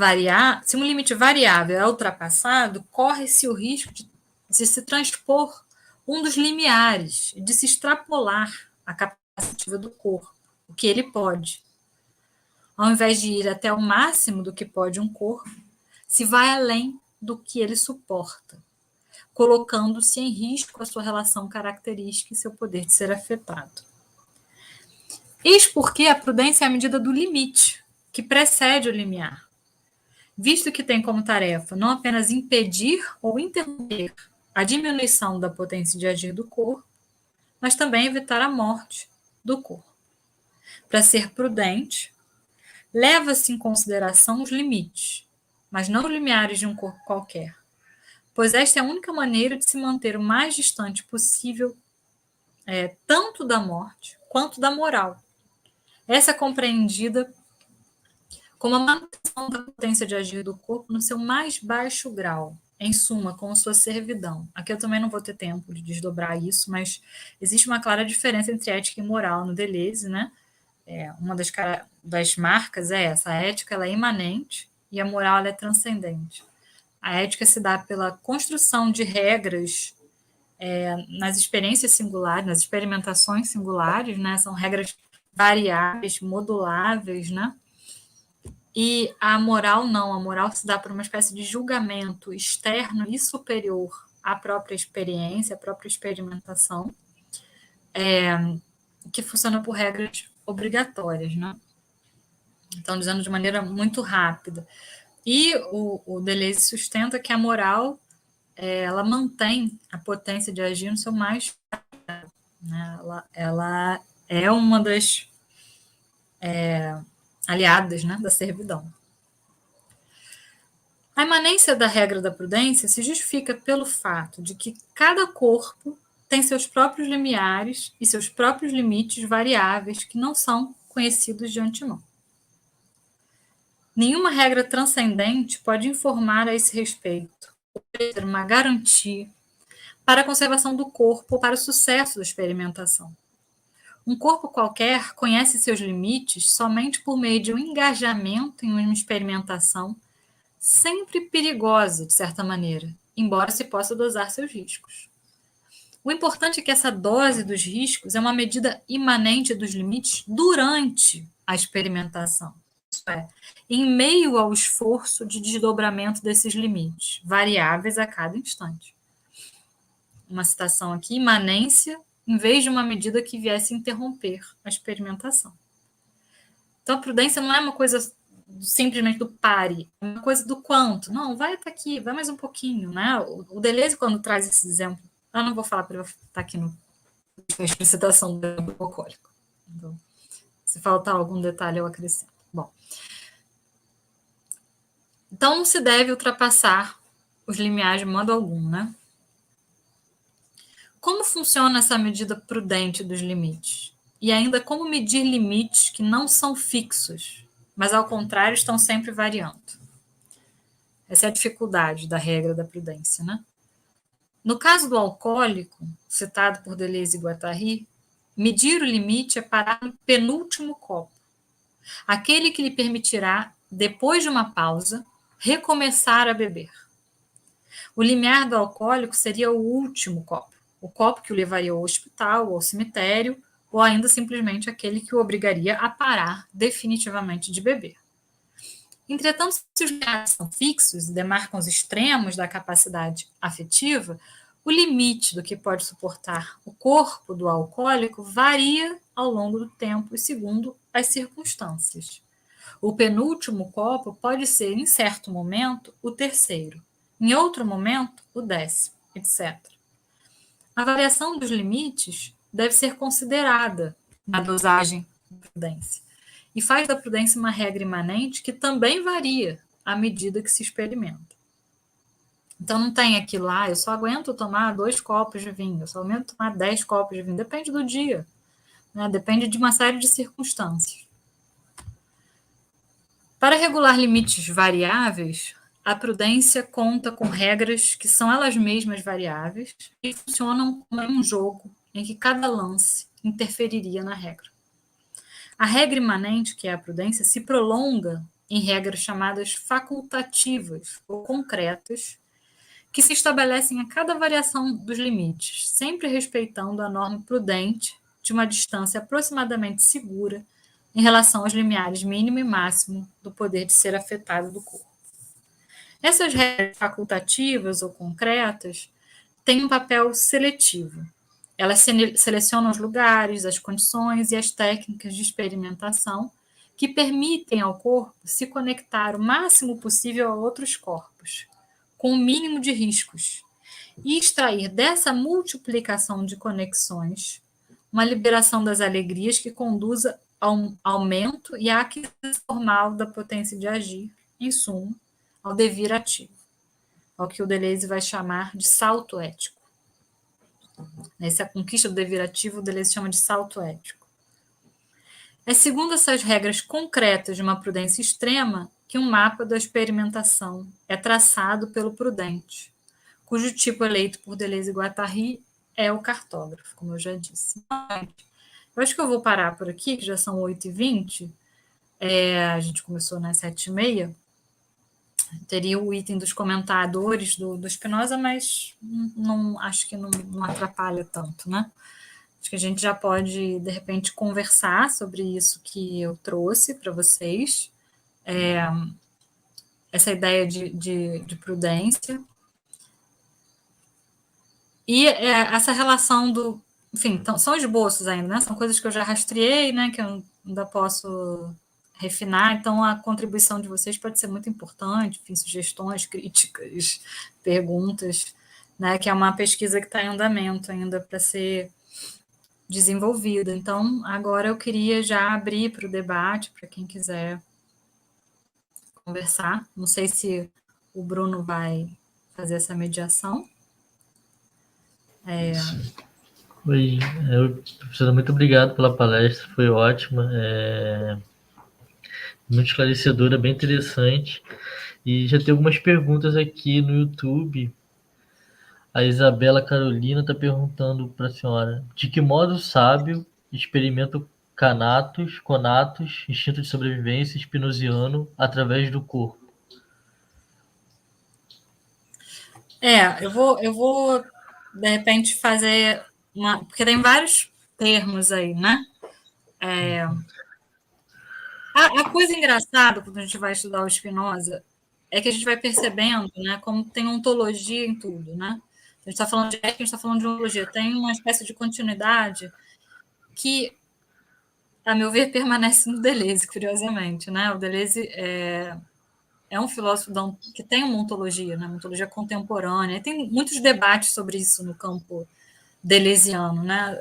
variável é ultrapassado, corre-se o risco de se transpor um dos limiares, de se extrapolar a capacidade do corpo, o que ele pode. Ao invés de ir até o máximo do que pode um corpo, se vai além do que ele suporta, colocando-se em risco a sua relação característica e seu poder de ser afetado. Eis porque a prudência é a medida do limite, que precede o limiar, visto que tem como tarefa não apenas impedir ou interromper a diminuição da potência de agir do corpo, mas também evitar a morte do corpo. Para ser prudente, leva-se em consideração os limites, mas não os limiares de um corpo qualquer, pois esta é a única maneira de se manter o mais distante possível, tanto da morte quanto da moral. Essa é compreendida como a manutenção da potência de agir do corpo no seu mais baixo grau, em suma, com sua servidão. Aqui eu também não vou ter tempo de desdobrar isso, mas existe uma clara diferença entre ética e moral no Deleuze, né? Uma das marcas é essa, a ética ela é imanente e a moral ela é transcendente. A ética se dá pela construção de regras nas experiências singulares, nas experimentações singulares, né? São regras variáveis, moduláveis, né? E a moral não, a moral se dá por uma espécie de julgamento externo e superior à própria experiência, à própria experimentação, que funciona por regras obrigatórias, né? Então, dizendo de maneira muito rápida. E o Deleuze sustenta que a moral ela mantém a potência de agir no seu mais, né? Ela é uma das aliadas, né, da servidão. A imanência da regra da prudência se justifica pelo fato de que cada corpo tem seus próprios limiares e seus próprios limites variáveis que não são conhecidos de antemão. Nenhuma regra transcendente pode informar a esse respeito, ou ser uma garantia para a conservação do corpo ou para o sucesso da experimentação. Um corpo qualquer conhece seus limites somente por meio de um engajamento em uma experimentação sempre perigosa, de certa maneira, embora se possa dosar seus riscos. O importante é que essa dose dos riscos é uma medida imanente dos limites durante a experimentação. Isso é, em meio ao esforço de desdobramento desses limites, variáveis a cada instante. Uma citação aqui, imanência, em vez de uma medida que viesse interromper a experimentação. Então, a prudência não é uma coisa simplesmente do pare, é uma coisa do quanto. Não, vai até aqui, vai mais um pouquinho, né? O Deleuze, quando traz esse exemplo, eu não vou falar para ele estar aqui no citação do alcoólico. Então, se faltar algum detalhe, eu acrescento. Bom, então não se deve ultrapassar os limiares de modo algum, né? Como funciona essa medida prudente dos limites? E ainda como medir limites que não são fixos, mas ao contrário estão sempre variando? Essa é a dificuldade da regra da prudência, né? No caso do alcoólico, citado por Deleuze e Guattari, medir o limite é parar no penúltimo copo, aquele que lhe permitirá, depois de uma pausa, recomeçar a beber. O limiar do alcoólico seria o último copo, o copo que o levaria ao hospital, ou ao cemitério, ou ainda simplesmente aquele que o obrigaria a parar definitivamente de beber. Entretanto, se os limiares são fixos e demarcam os extremos da capacidade afetiva, o limite do que pode suportar o corpo do alcoólico varia ao longo do tempo e segundo as circunstâncias. O penúltimo copo pode ser, em certo momento, o terceiro, em outro momento, o 10º, etc. A variação dos limites deve ser considerada na dosagem da prudência e faz da prudência uma regra imanente que também varia à medida que se experimenta. Então não tem aquilo lá, eu só aguento tomar 2 copos de vinho, eu só aguento tomar 10 copos de vinho, depende do dia, né? Depende de uma série de circunstâncias. Para regular limites variáveis, a prudência conta com regras que são elas mesmas variáveis e funcionam como um jogo em que cada lance interferiria na regra. A regra imanente, que é a prudência, se prolonga em regras chamadas facultativas ou concretas, que se estabelecem a cada variação dos limites, sempre respeitando a norma prudente de uma distância aproximadamente segura em relação aos limiares mínimo e máximo do poder de ser afetado do corpo. Essas regras facultativas ou concretas têm um papel seletivo. Elas selecionam os lugares, as condições e as técnicas de experimentação que permitem ao corpo se conectar o máximo possível a outros corpos, com o mínimo de riscos, e extrair dessa multiplicação de conexões uma liberação das alegrias que conduza ao aumento e à aquisição formal da potência de agir, em suma, ao devir ativo, ao que o Deleuze vai chamar de salto ético. Essa conquista do devir ativo, o Deleuze chama de salto ético. É segundo essas regras concretas de uma prudência extrema que um mapa da experimentação é traçado pelo prudente, cujo tipo eleito por Deleuze e Guattari é o cartógrafo, como eu já disse. Eu acho que eu vou parar por aqui, que já são 8h20, a gente começou nas 7h30, teria o item dos comentadores do Spinoza, mas não acho que não atrapalha tanto, né? Acho que a gente já pode, de repente, conversar sobre isso que eu trouxe para vocês, essa ideia de prudência. E essa relação do. Enfim, então, são esboços ainda, né? São coisas que eu já rastreei, né? Que eu ainda posso refinar. Então, a contribuição de vocês pode ser muito importante, enfim, sugestões, críticas, perguntas, né? Que é uma pesquisa que está em andamento ainda para ser desenvolvida. Então, agora eu queria já abrir para o debate, para quem quiser conversar. Não sei se o Bruno vai fazer essa mediação. Oi, muito obrigado pela palestra, foi ótima, muito esclarecedora, bem interessante. E já tem algumas perguntas aqui no YouTube. A Isabela Carolina está perguntando para a senhora: de que modo o sábio experimenta o conatos, instinto de sobrevivência spinoziano, através do corpo? Eu vou de repente fazer uma. Porque tem vários termos aí, né? A coisa engraçada quando a gente vai estudar o Spinoza é que a gente vai percebendo, né, como tem ontologia em tudo, né? A gente está falando de ética, a gente está falando de ontologia. Tem uma espécie de continuidade que, a meu ver, permanece no Deleuze, curiosamente, né? O Deleuze é um filósofo que tem uma ontologia, né? Uma ontologia contemporânea. E tem muitos debates sobre isso no campo deleuziano, né?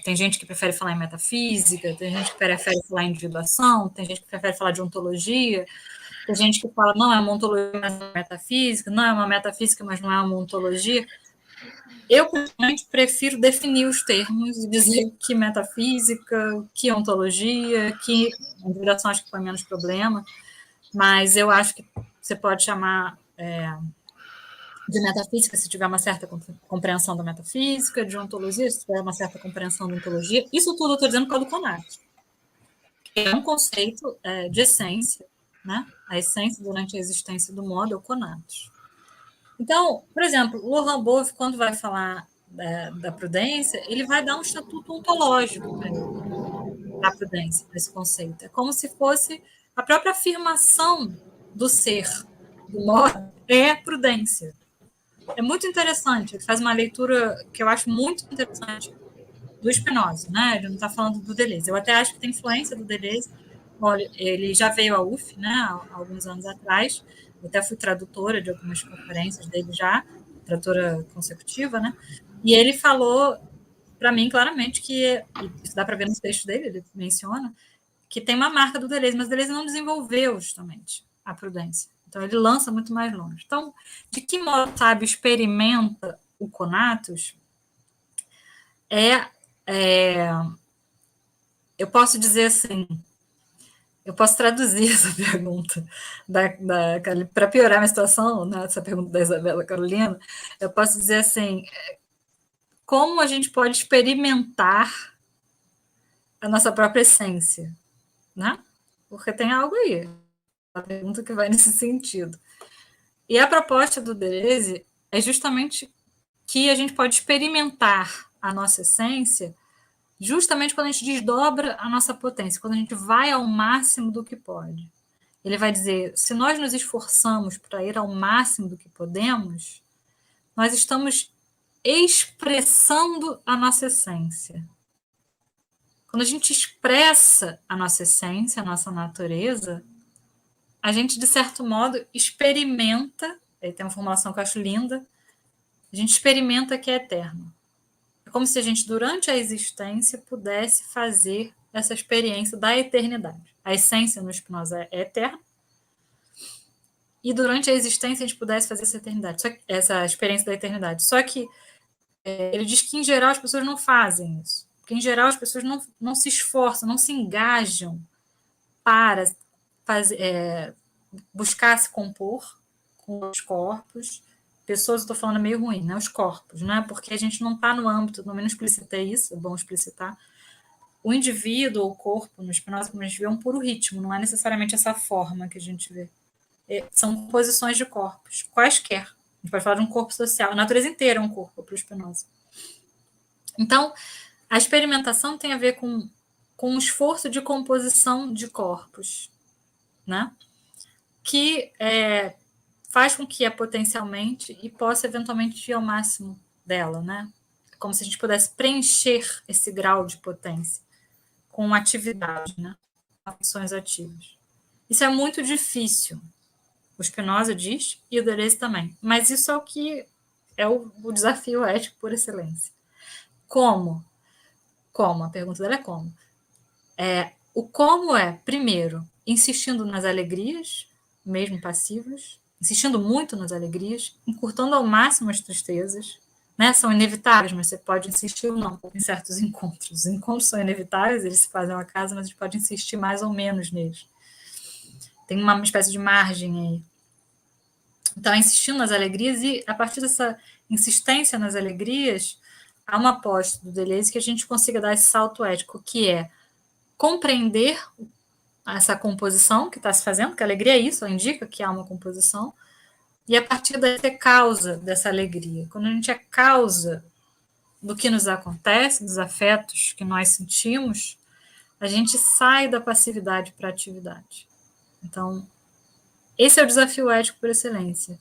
Tem gente que prefere falar em metafísica, tem gente que prefere falar em individuação, tem gente que prefere falar de ontologia, tem gente que fala, não, é uma ontologia, mas não é metafísica, não é uma metafísica, mas não é uma ontologia. Eu, principalmente, prefiro definir os termos e dizer que metafísica, que ontologia, que individuação acho que foi menos problema, mas eu acho que você pode chamar de metafísica se tiver uma certa compreensão da metafísica, de ontologia se tiver uma certa compreensão da ontologia. Isso tudo eu estou dizendo por causa do conato, que é um conceito de essência, né? A essência durante a existência do modo é o conato. Então, por exemplo, o Laurent Bove, quando vai falar da prudência, ele vai dar um estatuto ontológico para a prudência, para esse conceito. É como se fosse a própria afirmação do ser, do modo, é prudência. É muito interessante, ele faz uma leitura que eu acho muito interessante do Spinoza, né? Ele não está falando do Deleuze. Eu até acho que tem influência do Deleuze. Olha, ele já veio à UF, né, há alguns anos atrás. Eu até fui tradutora de algumas conferências dele já, tradutora consecutiva, né? E ele falou para mim claramente que, isso dá para ver nos textos dele, ele menciona, que tem uma marca do Deleuze, mas o Deleuze não desenvolveu justamente a prudência. Então, ele lança muito mais longe. Então, de que modo o sábio experimenta o conatus eu posso dizer assim, eu posso traduzir essa pergunta para piorar a situação, né, essa pergunta da Isabela Carolina, eu posso dizer assim, como a gente pode experimentar a nossa própria essência, né? Porque tem algo aí, a pergunta que vai nesse sentido. E a proposta do Deleuze é justamente que a gente pode experimentar a nossa essência justamente quando a gente desdobra a nossa potência, quando a gente vai ao máximo do que pode. Ele vai dizer, se nós nos esforçamos para ir ao máximo do que podemos, nós estamos expressando a nossa essência. Quando a gente expressa a nossa essência, a nossa natureza, a gente, de certo modo, experimenta, aí tem uma formulação que eu acho linda, a gente experimenta que é eterno. É como se a gente, durante a existência, pudesse fazer essa experiência da eternidade. A essência no Spinoza é eterna, e durante a existência a gente pudesse fazer essa eternidade, essa experiência da eternidade. Só que ele diz que, em geral, as pessoas não fazem isso. Porque, em geral, as pessoas não se esforçam, não se engajam para buscar se compor com os corpos. Pessoas, eu estou falando meio ruim, né? Os corpos, né? Porque a gente não está no âmbito, não menos explicitei isso, é bom explicitar. O indivíduo ou o corpo, no Spinoza, como a gente vê, é um puro ritmo, não é necessariamente essa forma que a gente vê. são posições de corpos, quaisquer. A gente pode falar de um corpo social. A natureza inteira é um corpo para o Spinoza. Então, a experimentação tem a ver com um esforço de composição de corpos, né? Que faz com que potencialmente e possa eventualmente ir ao máximo dela, né? Como se a gente pudesse preencher esse grau de potência com atividade, né? Ações ativas. Isso é muito difícil, o Spinoza diz, e o Deleuze também. Mas isso é o que é o desafio ético por excelência. Como? Como? A pergunta dela é como. O como é, primeiro, insistindo nas alegrias, mesmo passivas, insistindo muito nas alegrias, encurtando ao máximo as tristezas, né? São inevitáveis, mas você pode insistir ou não em certos encontros. Os encontros são inevitáveis, eles se fazem ao acaso, mas a gente pode insistir mais ou menos neles. Tem uma espécie de margem aí. Então, insistindo nas alegrias, e a partir dessa insistência nas alegrias, há uma aposta do Deleuze que a gente consiga dar esse salto ético, que é compreender essa composição que está se fazendo, que a alegria é isso, ela indica que há uma composição, e a partir daí ser causa dessa alegria. Quando a gente é causa do que nos acontece, dos afetos que nós sentimos, a gente sai da passividade para a atividade. Então, esse é o desafio ético por excelência.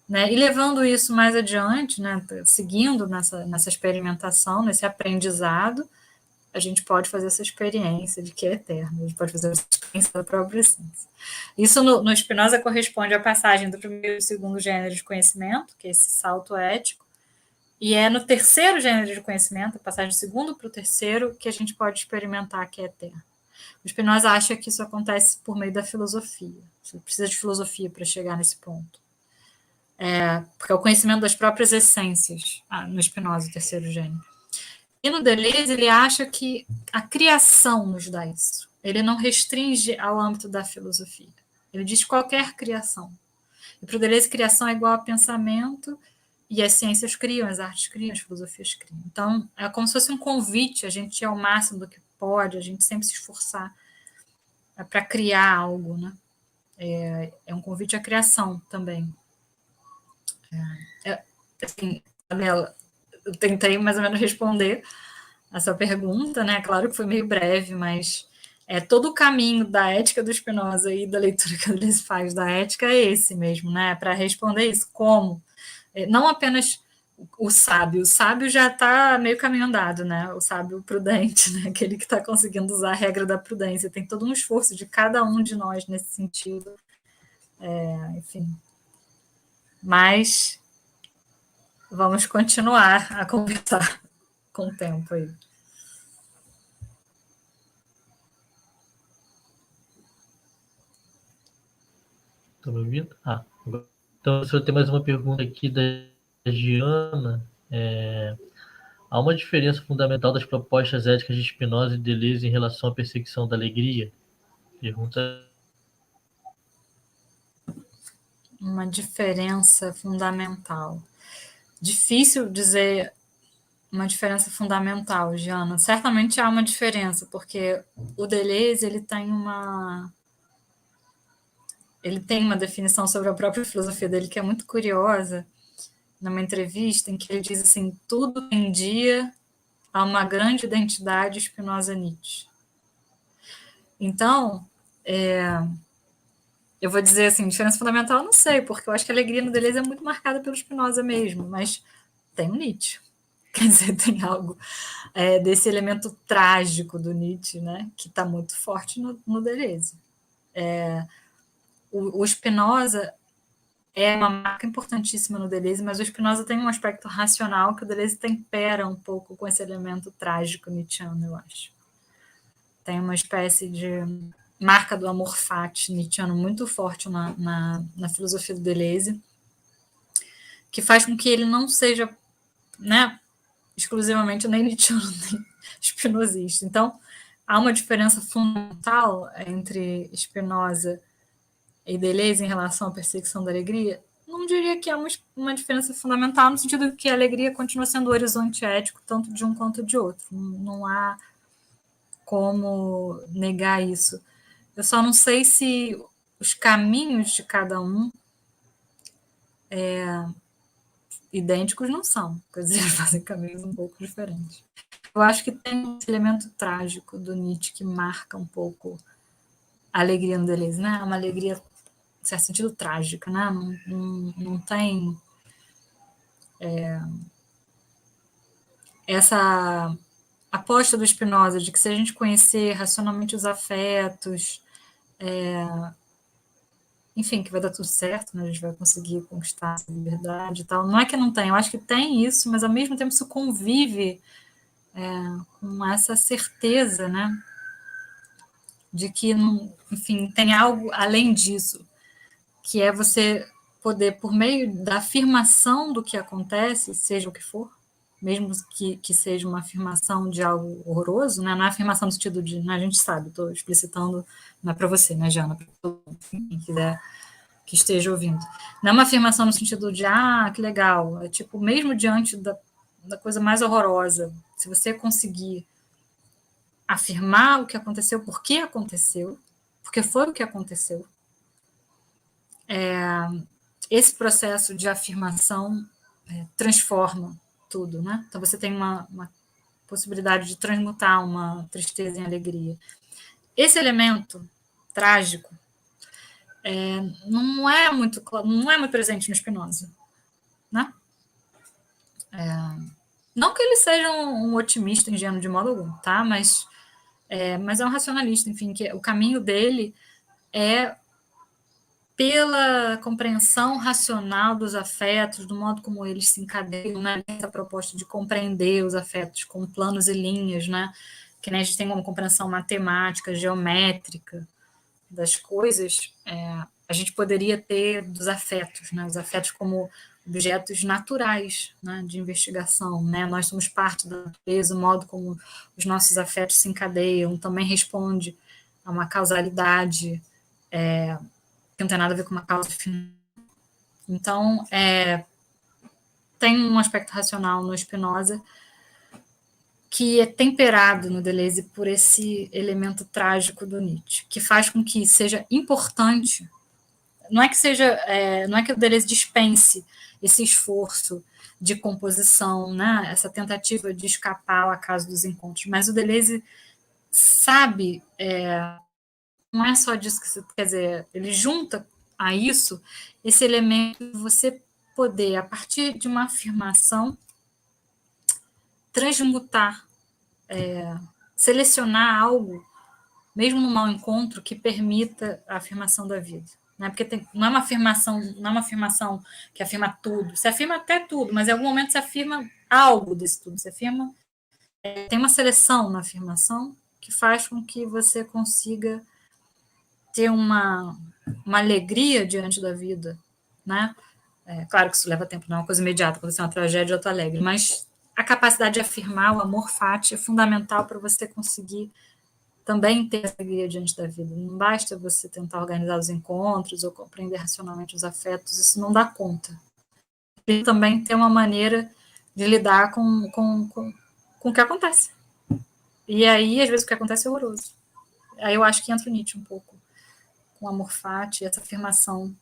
Né? E levando isso mais adiante, né, seguindo nessa experimentação, nesse aprendizado, a gente pode fazer essa experiência de que é eterno, a gente pode fazer essa experiência da própria essência. Isso no Spinoza corresponde à passagem do primeiro e segundo gênero de conhecimento, que é esse salto ético, e é no terceiro gênero de conhecimento, a passagem do segundo para o terceiro, que a gente pode experimentar que é eterno. O Spinoza acha que isso acontece por meio da filosofia. Você precisa de filosofia para chegar nesse ponto. Porque é o conhecimento das próprias essências, no Spinoza, o terceiro gênero. E no Deleuze, ele acha que a criação nos dá isso. Ele não restringe ao âmbito da filosofia. Ele diz qualquer criação. E para o Deleuze, criação é igual a pensamento, e as ciências criam, as artes criam, as filosofias criam. Então, é como se fosse um convite, a gente ir ao máximo do que pode, a gente sempre se esforçar para criar algo, né? É um convite à criação também. Assim, Isabela, eu tentei mais ou menos responder a sua pergunta, né? Claro que foi meio breve, mas todo o caminho da ética do Spinoza e da leitura que ele faz da ética é esse mesmo, né? Para responder isso, como? Não apenas o sábio já está meio caminho andado, né? O sábio prudente, né? Aquele que está conseguindo usar a regra da prudência. Tem todo um esforço de cada um de nós nesse sentido. Enfim. Mas vamos continuar a conversar com o tempo aí. Estão me ouvindo? Então, se eu tenho mais uma pergunta aqui da Giana. Há uma diferença fundamental das propostas éticas de Spinoza e Deleuze em relação à perseguição da alegria? Pergunta. Uma diferença fundamental. Difícil dizer uma diferença fundamental, Giana. Certamente há uma diferença, porque o Deleuze ele tem uma definição sobre a própria filosofia dele que é muito curiosa, numa entrevista em que ele diz assim: tudo tendia a uma grande identidade Spinoza-Nietzsche. Então, eu vou dizer assim, diferença fundamental, não sei, porque eu acho que a alegria no Deleuze é muito marcada pelo Spinoza mesmo, mas tem o Nietzsche. Quer dizer, tem algo desse elemento trágico do Nietzsche, né, que está muito forte no Deleuze. O Spinoza é uma marca importantíssima no Deleuze, mas o Spinoza tem um aspecto racional que o Deleuze tempera um pouco com esse elemento trágico nietzschiano, eu acho. Tem uma espécie de marca do amor fati nietzschiano muito forte na filosofia do Deleuze, que faz com que ele não seja, né, exclusivamente nem nietzschiano nem spinozista. Então, há uma diferença fundamental entre Spinoza e Deleuze em relação à perseguição da alegria? Não diria que há uma diferença fundamental, no sentido de que a alegria continua sendo o horizonte ético, tanto de um quanto de outro. Não há como negar isso. Eu só não sei se os caminhos de cada um idênticos não são, quer dizer, eles fazem caminhos um pouco diferentes. Eu acho que tem esse elemento trágico do Nietzsche que marca um pouco a alegria no Deleuze, né? Uma alegria, em certo sentido, trágica, né? Não tem essa aposta do Spinoza de que se a gente conhecer racionalmente os afetos, enfim, que vai dar tudo certo, né? A gente vai conseguir conquistar essa liberdade e tal. Não é que não tem, eu acho que tem isso, mas ao mesmo tempo isso convive com essa certeza, né? De que, enfim, tem algo além disso, que é você poder, por meio da afirmação do que acontece, seja o que for, mesmo que seja uma afirmação de algo horroroso, né? Não é afirmação no sentido de, né, a gente sabe, estou explicitando, não é para você, né, Jana, para todo mundo, quem quiser que esteja ouvindo. Não é uma afirmação no sentido de, que legal, é tipo, mesmo diante da coisa mais horrorosa, se você conseguir afirmar o que aconteceu, por que aconteceu, porque foi o que aconteceu, esse processo de afirmação transforma tudo, né? Então você tem uma possibilidade de transmutar uma tristeza em alegria. Esse elemento trágico não é muito presente no Spinoza, né? Não que ele seja um otimista ingênuo de modo algum, tá? Mas é um racionalista, enfim, que o caminho dele é pela compreensão racional dos afetos, do modo como eles se encadeiam, né? Essa proposta de compreender os afetos com planos e linhas, né? Que nem a gente tem uma compreensão matemática, geométrica das coisas, a gente poderia ter dos afetos, né? Os afetos como objetos naturais, né? De investigação, né? Nós somos parte da natureza, o modo como os nossos afetos se encadeiam também responde a uma causalidade que não tem nada a ver com uma causa final. Então, tem um aspecto racional no Spinoza que é temperado no Deleuze por esse elemento trágico do Nietzsche, que faz com que seja importante, não é que o Deleuze dispense esse esforço de composição, né, essa tentativa de escapar ao acaso dos encontros, mas o Deleuze sabe, não é só disso que quer dizer, ele junta a isso esse elemento de você poder, a partir de uma afirmação, transmutar, selecionar algo, mesmo no mau encontro, que permita a afirmação da vida. Né? Porque não é uma afirmação que afirma tudo. Você afirma até tudo, mas em algum momento você afirma algo desse tudo. Você afirma. Tem uma seleção na afirmação que faz com que você consiga ter uma alegria diante da vida, né? Claro que isso leva tempo, não é uma coisa imediata, quando você é uma tragédia, eu estou alegre, mas a capacidade de afirmar o amor fati é fundamental para você conseguir também ter alegria diante da vida. Não basta você tentar organizar os encontros ou compreender racionalmente os afetos, isso não dá conta. E também ter uma maneira de lidar com o que acontece. E aí, às vezes, o que acontece é horroroso. Aí eu acho que entra o Nietzsche um pouco com o amor fati, essa afirmação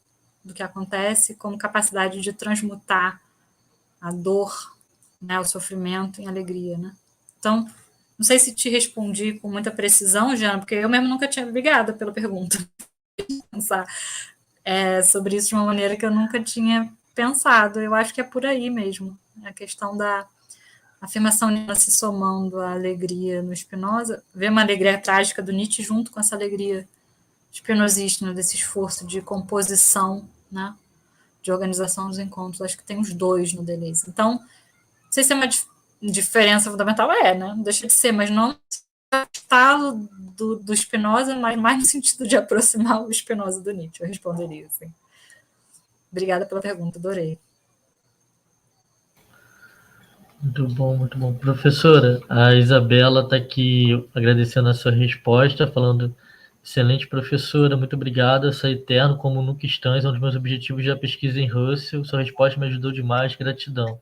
do que acontece como capacidade de transmutar a dor, né, o sofrimento em alegria, né? Então, não sei se te respondi com muita precisão, Jean, porque eu mesmo nunca tinha... Obrigada pela pergunta. Pensar sobre isso de uma maneira que eu nunca tinha pensado. Eu acho que é por aí mesmo. A questão da afirmação se somando à alegria no Spinoza, ver uma alegria trágica do Nietzsche junto com essa alegria espinosista, né, desse esforço de composição, né, de organização dos encontros. Acho que tem os dois no Deleuze. Então, não sei se é uma diferença fundamental, né? Não deixa de ser, mas não estalo do Spinoza, mas mais no sentido de aproximar o Spinoza do Nietzsche, eu responderia assim. Obrigada pela pergunta, adorei. Muito bom, muito bom. Professora, a Isabela está aqui agradecendo a sua resposta, falando: excelente professora, muito obrigada, sou eterno, como nunca estranho, é um dos meus objetivos da pesquisa em Russell, sua resposta me ajudou demais, gratidão.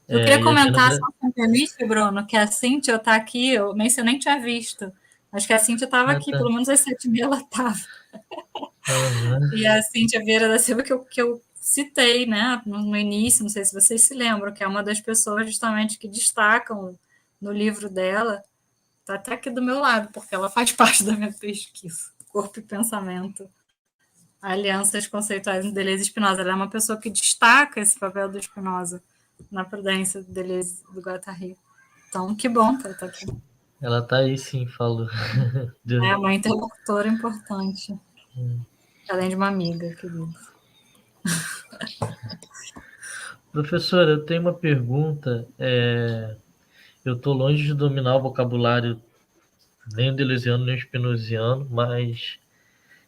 Eu queria comentar, só com permite, Bruno, que a Cíntia está aqui, eu nem tinha visto. Acho que a Cíntia estava Ah, aqui, tá. pelo menos às 7h30 ela estava. Aham. E a Cíntia Vieira da Silva, que eu citei, né, no início, não sei se vocês se lembram, que é uma das pessoas justamente que destacam no livro dela, está até aqui do meu lado, porque ela faz parte da minha pesquisa, Corpo e Pensamento, Alianças Conceituais em Deleuze e Spinoza. Ela é uma pessoa que destaca esse papel do Spinoza na prudência do Deleuze e do Guattari. Então, que bom que ela está aqui. Ela tá aí sim, falou. É uma interlocutora importante, além de uma amiga querida. Professora, eu tenho uma pergunta. Eu estou longe de dominar o vocabulário nem o deleuziano nem o spinoziano, mas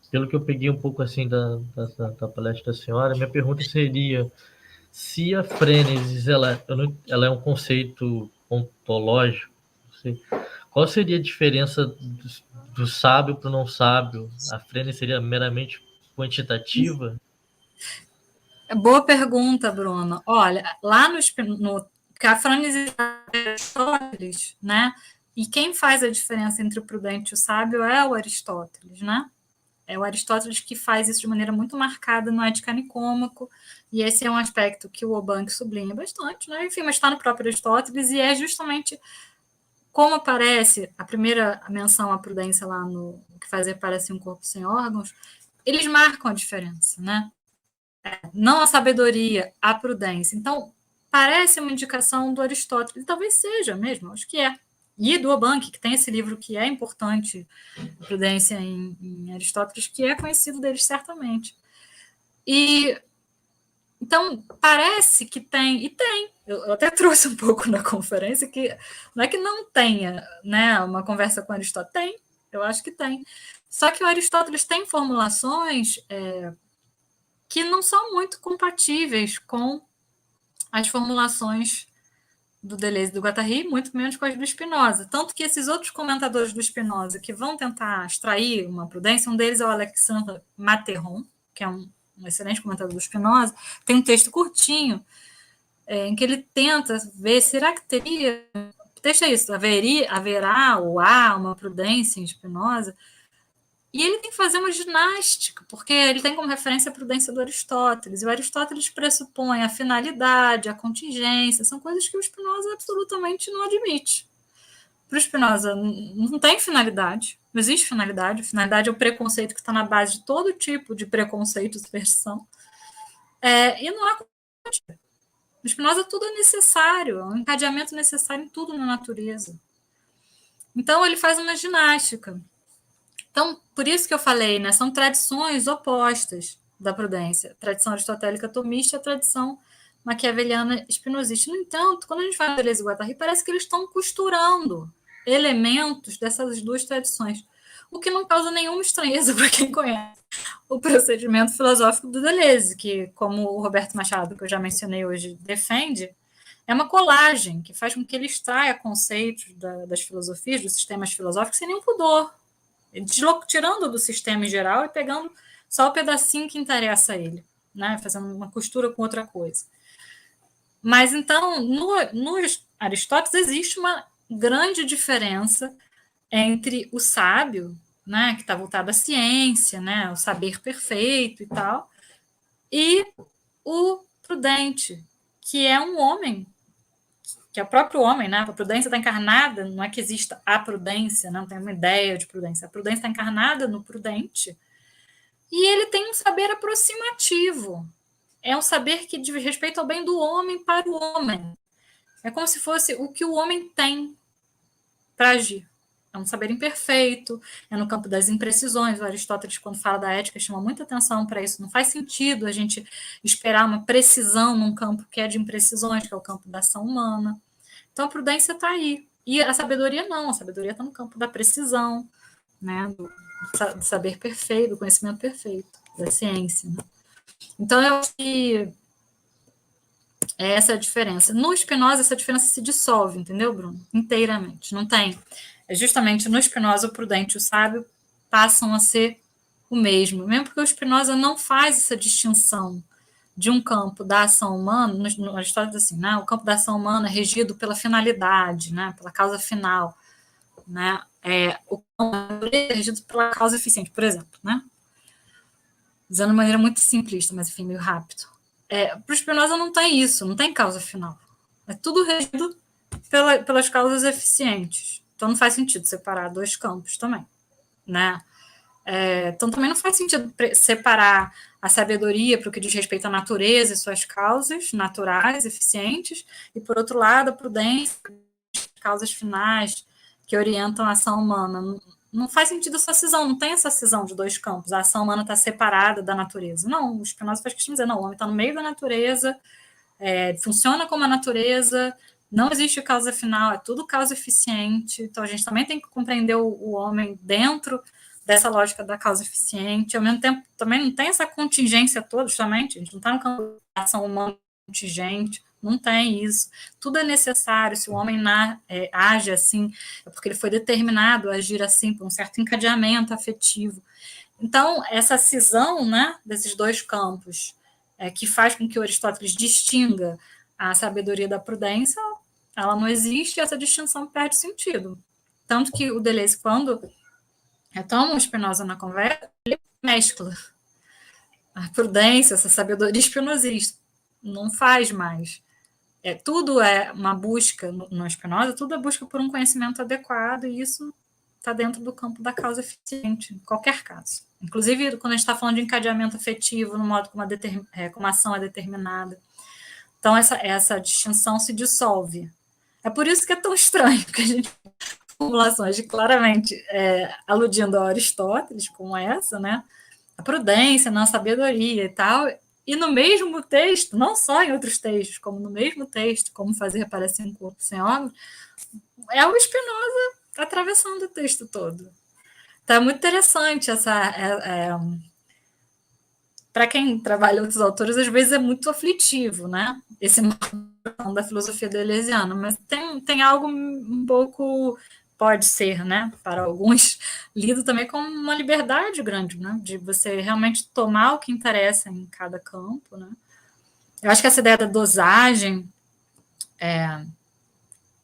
pelo que eu peguei um pouco assim da palestra da senhora, minha pergunta seria se a frênesis ela é um conceito ontológico, não sei, qual seria a diferença do sábio para o não sábio? A frênesis seria meramente quantitativa? Boa pergunta, Bruno. Olha, lá no Cafranes e Aristóteles, né? E quem faz a diferença entre o prudente e o sábio é o Aristóteles, né? É o Aristóteles que faz isso de maneira muito marcada no Ética Nicômaco, e esse é um aspecto que o Obank sublinha bastante, né? Enfim, mas está no próprio Aristóteles, e é justamente como aparece a primeira menção à prudência lá no que fazer parecer um corpo sem órgãos, eles marcam a diferença, né? Não a sabedoria, a prudência. Então, parece uma indicação do Aristóteles, talvez seja mesmo, acho que é. E do Obank, que tem esse livro que é importante, Prudência em Aristóteles, que é conhecido deles certamente. E então parece que tem, e tem. Eu até trouxe um pouco na conferência que não é que não tenha, né, uma conversa com Aristóteles, tem, eu acho que tem. Só que o Aristóteles tem formulações que não são muito compatíveis com as formulações do Deleuze e do Guattari, muito menos com as do Spinoza. Tanto que esses outros comentadores do Spinoza que vão tentar extrair uma prudência, um deles é o Alexandre Matterhorn, que é um excelente comentador do Spinoza, tem um texto curtinho em que ele tenta ver, será que teria, deixa isso, haverá ou há uma prudência em Spinoza? E ele tem que fazer uma ginástica, porque ele tem como referência a prudência do Aristóteles, e o Aristóteles pressupõe a finalidade, a contingência, são coisas que o Spinoza absolutamente não admite. Para o Spinoza, não tem finalidade, não existe finalidade, finalidade é o preconceito que está na base de todo tipo de preconceito e superstição, e não há. No Spinoza tudo é necessário, é um encadeamento necessário em tudo na natureza. Então ele faz uma ginástica. Então, por isso que eu falei, né, são tradições opostas da prudência. A tradição aristotélica tomista e a tradição maquiaveliana espinosista. No entanto, quando a gente fala de Deleuze e Guattari, parece que eles estão costurando elementos dessas duas tradições, o que não causa nenhuma estranheza para quem conhece o procedimento filosófico do Deleuze, que, como o Roberto Machado, que eu já mencionei hoje, defende, é uma colagem que faz com que ele extraia conceitos das filosofias, dos sistemas filosóficos, sem nenhum pudor, tirando do sistema em geral e pegando só o pedacinho que interessa a ele, né? Fazendo uma costura com outra coisa. Mas então, no Aristóteles existe uma grande diferença entre o sábio, né, que está voltado à ciência, né, o saber perfeito e tal, e o prudente, que é um homem, que é o próprio homem, né? A prudência está encarnada, não é que exista a prudência, não tem uma ideia de prudência. A prudência está encarnada no prudente, e ele tem um saber aproximativo. É um saber que diz respeito ao bem do homem para o homem. É como se fosse o que o homem tem para agir. É um saber imperfeito, é no campo das imprecisões. O Aristóteles, quando fala da ética, chama muita atenção para isso. Não faz sentido a gente esperar uma precisão num campo que é de imprecisões, que é o campo da ação humana. Então, a prudência está aí. E a sabedoria não. A sabedoria está no campo da precisão, né? Do saber perfeito, do conhecimento perfeito, da ciência. Né? Então, eu acho que é essa a diferença. No Spinoza, essa diferença se dissolve, entendeu, Bruno? Inteiramente. Não tem. É justamente no Spinoza, o prudente e o sábio passam a ser o mesmo. Mesmo porque o Spinoza não faz essa distinção de um campo da ação humana, no Aristóteles assim, né? O campo da ação humana é regido pela finalidade, né? Pela causa final, né? o campo é regido pela causa eficiente, por exemplo, né? Usando de maneira muito simplista, mas enfim, meio rápido. Para o Spinoza não tem isso, não tem causa final. É tudo regido pelas causas eficientes. Então não faz sentido separar dois campos também, né? Então também não faz sentido separar a sabedoria para o que diz respeito à natureza e suas causas naturais, eficientes, e por outro lado a prudência, causas finais que orientam a ação humana. Não faz sentido essa cisão, não tem essa cisão de dois campos. A ação humana está separada da natureza. Não, o Spinoza faz questão de dizer, não, o homem está no meio da natureza, funciona como a natureza, não existe causa final, é tudo causa eficiente. Então a gente também tem que compreender o homem dentro dessa lógica da causa eficiente. Ao mesmo tempo, também não tem essa contingência toda, justamente, a gente não está no campo da ação humana contingente, não tem isso. Tudo é necessário. Se o homem age assim, é porque ele foi determinado a agir assim, por um certo encadeamento afetivo. Então, essa cisão, né, desses dois campos, que faz com que o Aristóteles distinga a sabedoria da prudência, ela não existe, e essa distinção perde sentido. Tanto que o Deleuze, quando retoma o Spinoza na conversa, ele mescla a prudência, essa sabedoria espinosista. Não faz mais. Tudo é uma busca no Spinoza, tudo é busca por um conhecimento adequado, e isso está dentro do campo da causa eficiente, em qualquer caso. Inclusive, quando a gente está falando de encadeamento afetivo, no modo como a ação é determinada. Então, essa distinção se dissolve. É por isso que é tão estranho, porque a gente tem formulações de claramente aludindo a Aristóteles, como essa, né? A prudência, a sabedoria e tal, e no mesmo texto, não só em outros textos, como no mesmo texto, como fazer parecer um corpo sem órgãos, é o Spinoza atravessando o texto todo. Então é muito interessante essa. Para quem trabalha outros autores, às vezes é muito aflitivo, né? Esse da filosofia deleuziana, mas tem algo um pouco, pode ser, né, para alguns, lido também como uma liberdade grande, né, de você realmente tomar o que interessa em cada campo, né. Eu acho que essa ideia da dosagem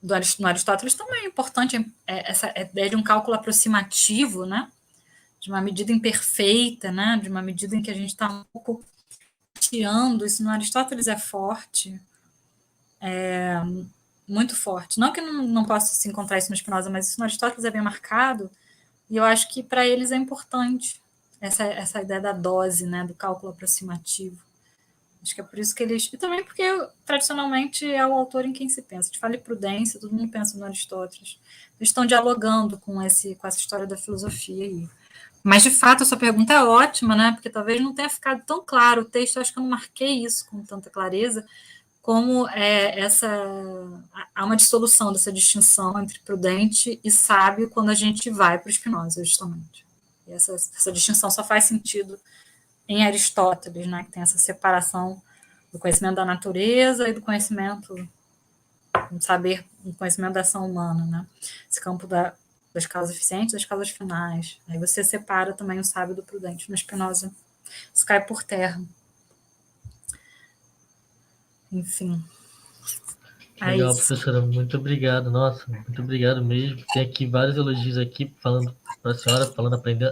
no Aristóteles também é importante, essa ideia de um cálculo aproximativo, né, de uma medida imperfeita, né, de uma medida em que a gente está um pouco tirando, isso no Aristóteles é forte, muito forte. Não que não possa se encontrar isso no Spinoza, mas isso no Aristóteles é bem marcado, e eu acho que para eles é importante essa ideia da dose, né, do cálculo aproximativo. Acho que é por isso que eles... E também porque, tradicionalmente, é o autor em quem se pensa. A gente fala em prudência, todo mundo pensa no Aristóteles. Eles estão dialogando com essa história da filosofia aí. Mas, de fato, a sua pergunta é ótima, né? Porque talvez não tenha ficado tão claro o texto. Eu acho que eu não marquei isso com tanta clareza, como há uma dissolução dessa distinção entre prudente e sábio quando a gente vai para o Spinoza, justamente. E essa distinção só faz sentido em Aristóteles, né, que tem essa separação do conhecimento da natureza e do conhecimento, do saber, do conhecimento da ação humana, né? Esse campo das causas eficientes, das causas finais. Aí você separa também o sábio do prudente. No Spinoza, isso cai por terra. Enfim. Legal, professora, muito obrigado. Nossa, muito obrigado mesmo. Tem aqui vários elogios aqui falando para a senhora,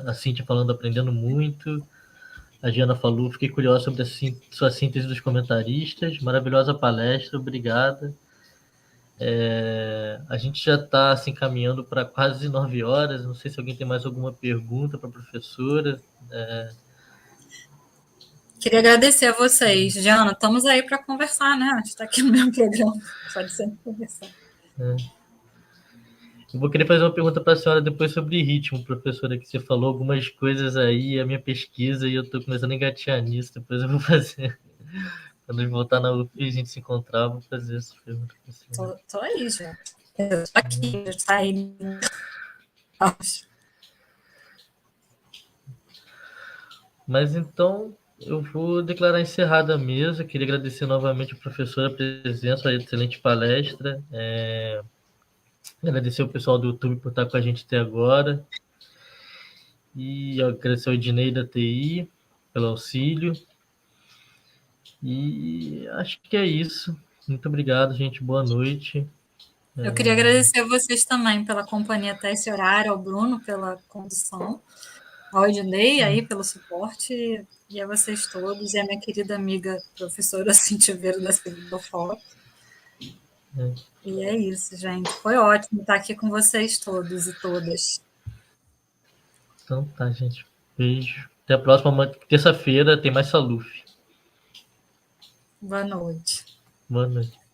a Cíntia falando, aprendendo muito. A Giana falou, fiquei curiosa sobre a sua síntese dos comentaristas. Maravilhosa palestra, obrigada. A gente já está assim, caminhando para quase 9 horas. Não sei se alguém tem mais alguma pergunta para a professora. Queria agradecer a vocês. Giana, estamos aí para conversar, né? A gente está aqui no meu programa, pode sempre conversar. Eu vou querer fazer uma pergunta para a senhora depois sobre ritmo, professora, que você falou algumas coisas aí, a minha pesquisa, e eu estou começando a engatear nisso. Depois eu vou fazer. Quando eu voltar na UF e a gente se encontrar, vou fazer essa pergunta para a senhora. Tô aí já. Estou aqui, já saí. Mas então, eu vou declarar encerrada a mesa. Queria agradecer novamente ao professor a presença, a excelente palestra. Agradecer ao pessoal do YouTube por estar com a gente até agora. E agradecer ao Ednei da TI pelo auxílio. E acho que é isso. Muito obrigado, gente. Boa noite. Eu queria agradecer a vocês também pela companhia até esse horário, ao Bruno pela condução, ao Ednei aí pelo suporte, e a vocês todos, e a minha querida amiga professora Cintia Vieira da Silva do Foco. E é isso, gente. Foi ótimo estar aqui com vocês todos e todas. Então tá, gente. Beijo. Até a próxima terça-feira tem mais Saluf. Boa noite. Boa noite.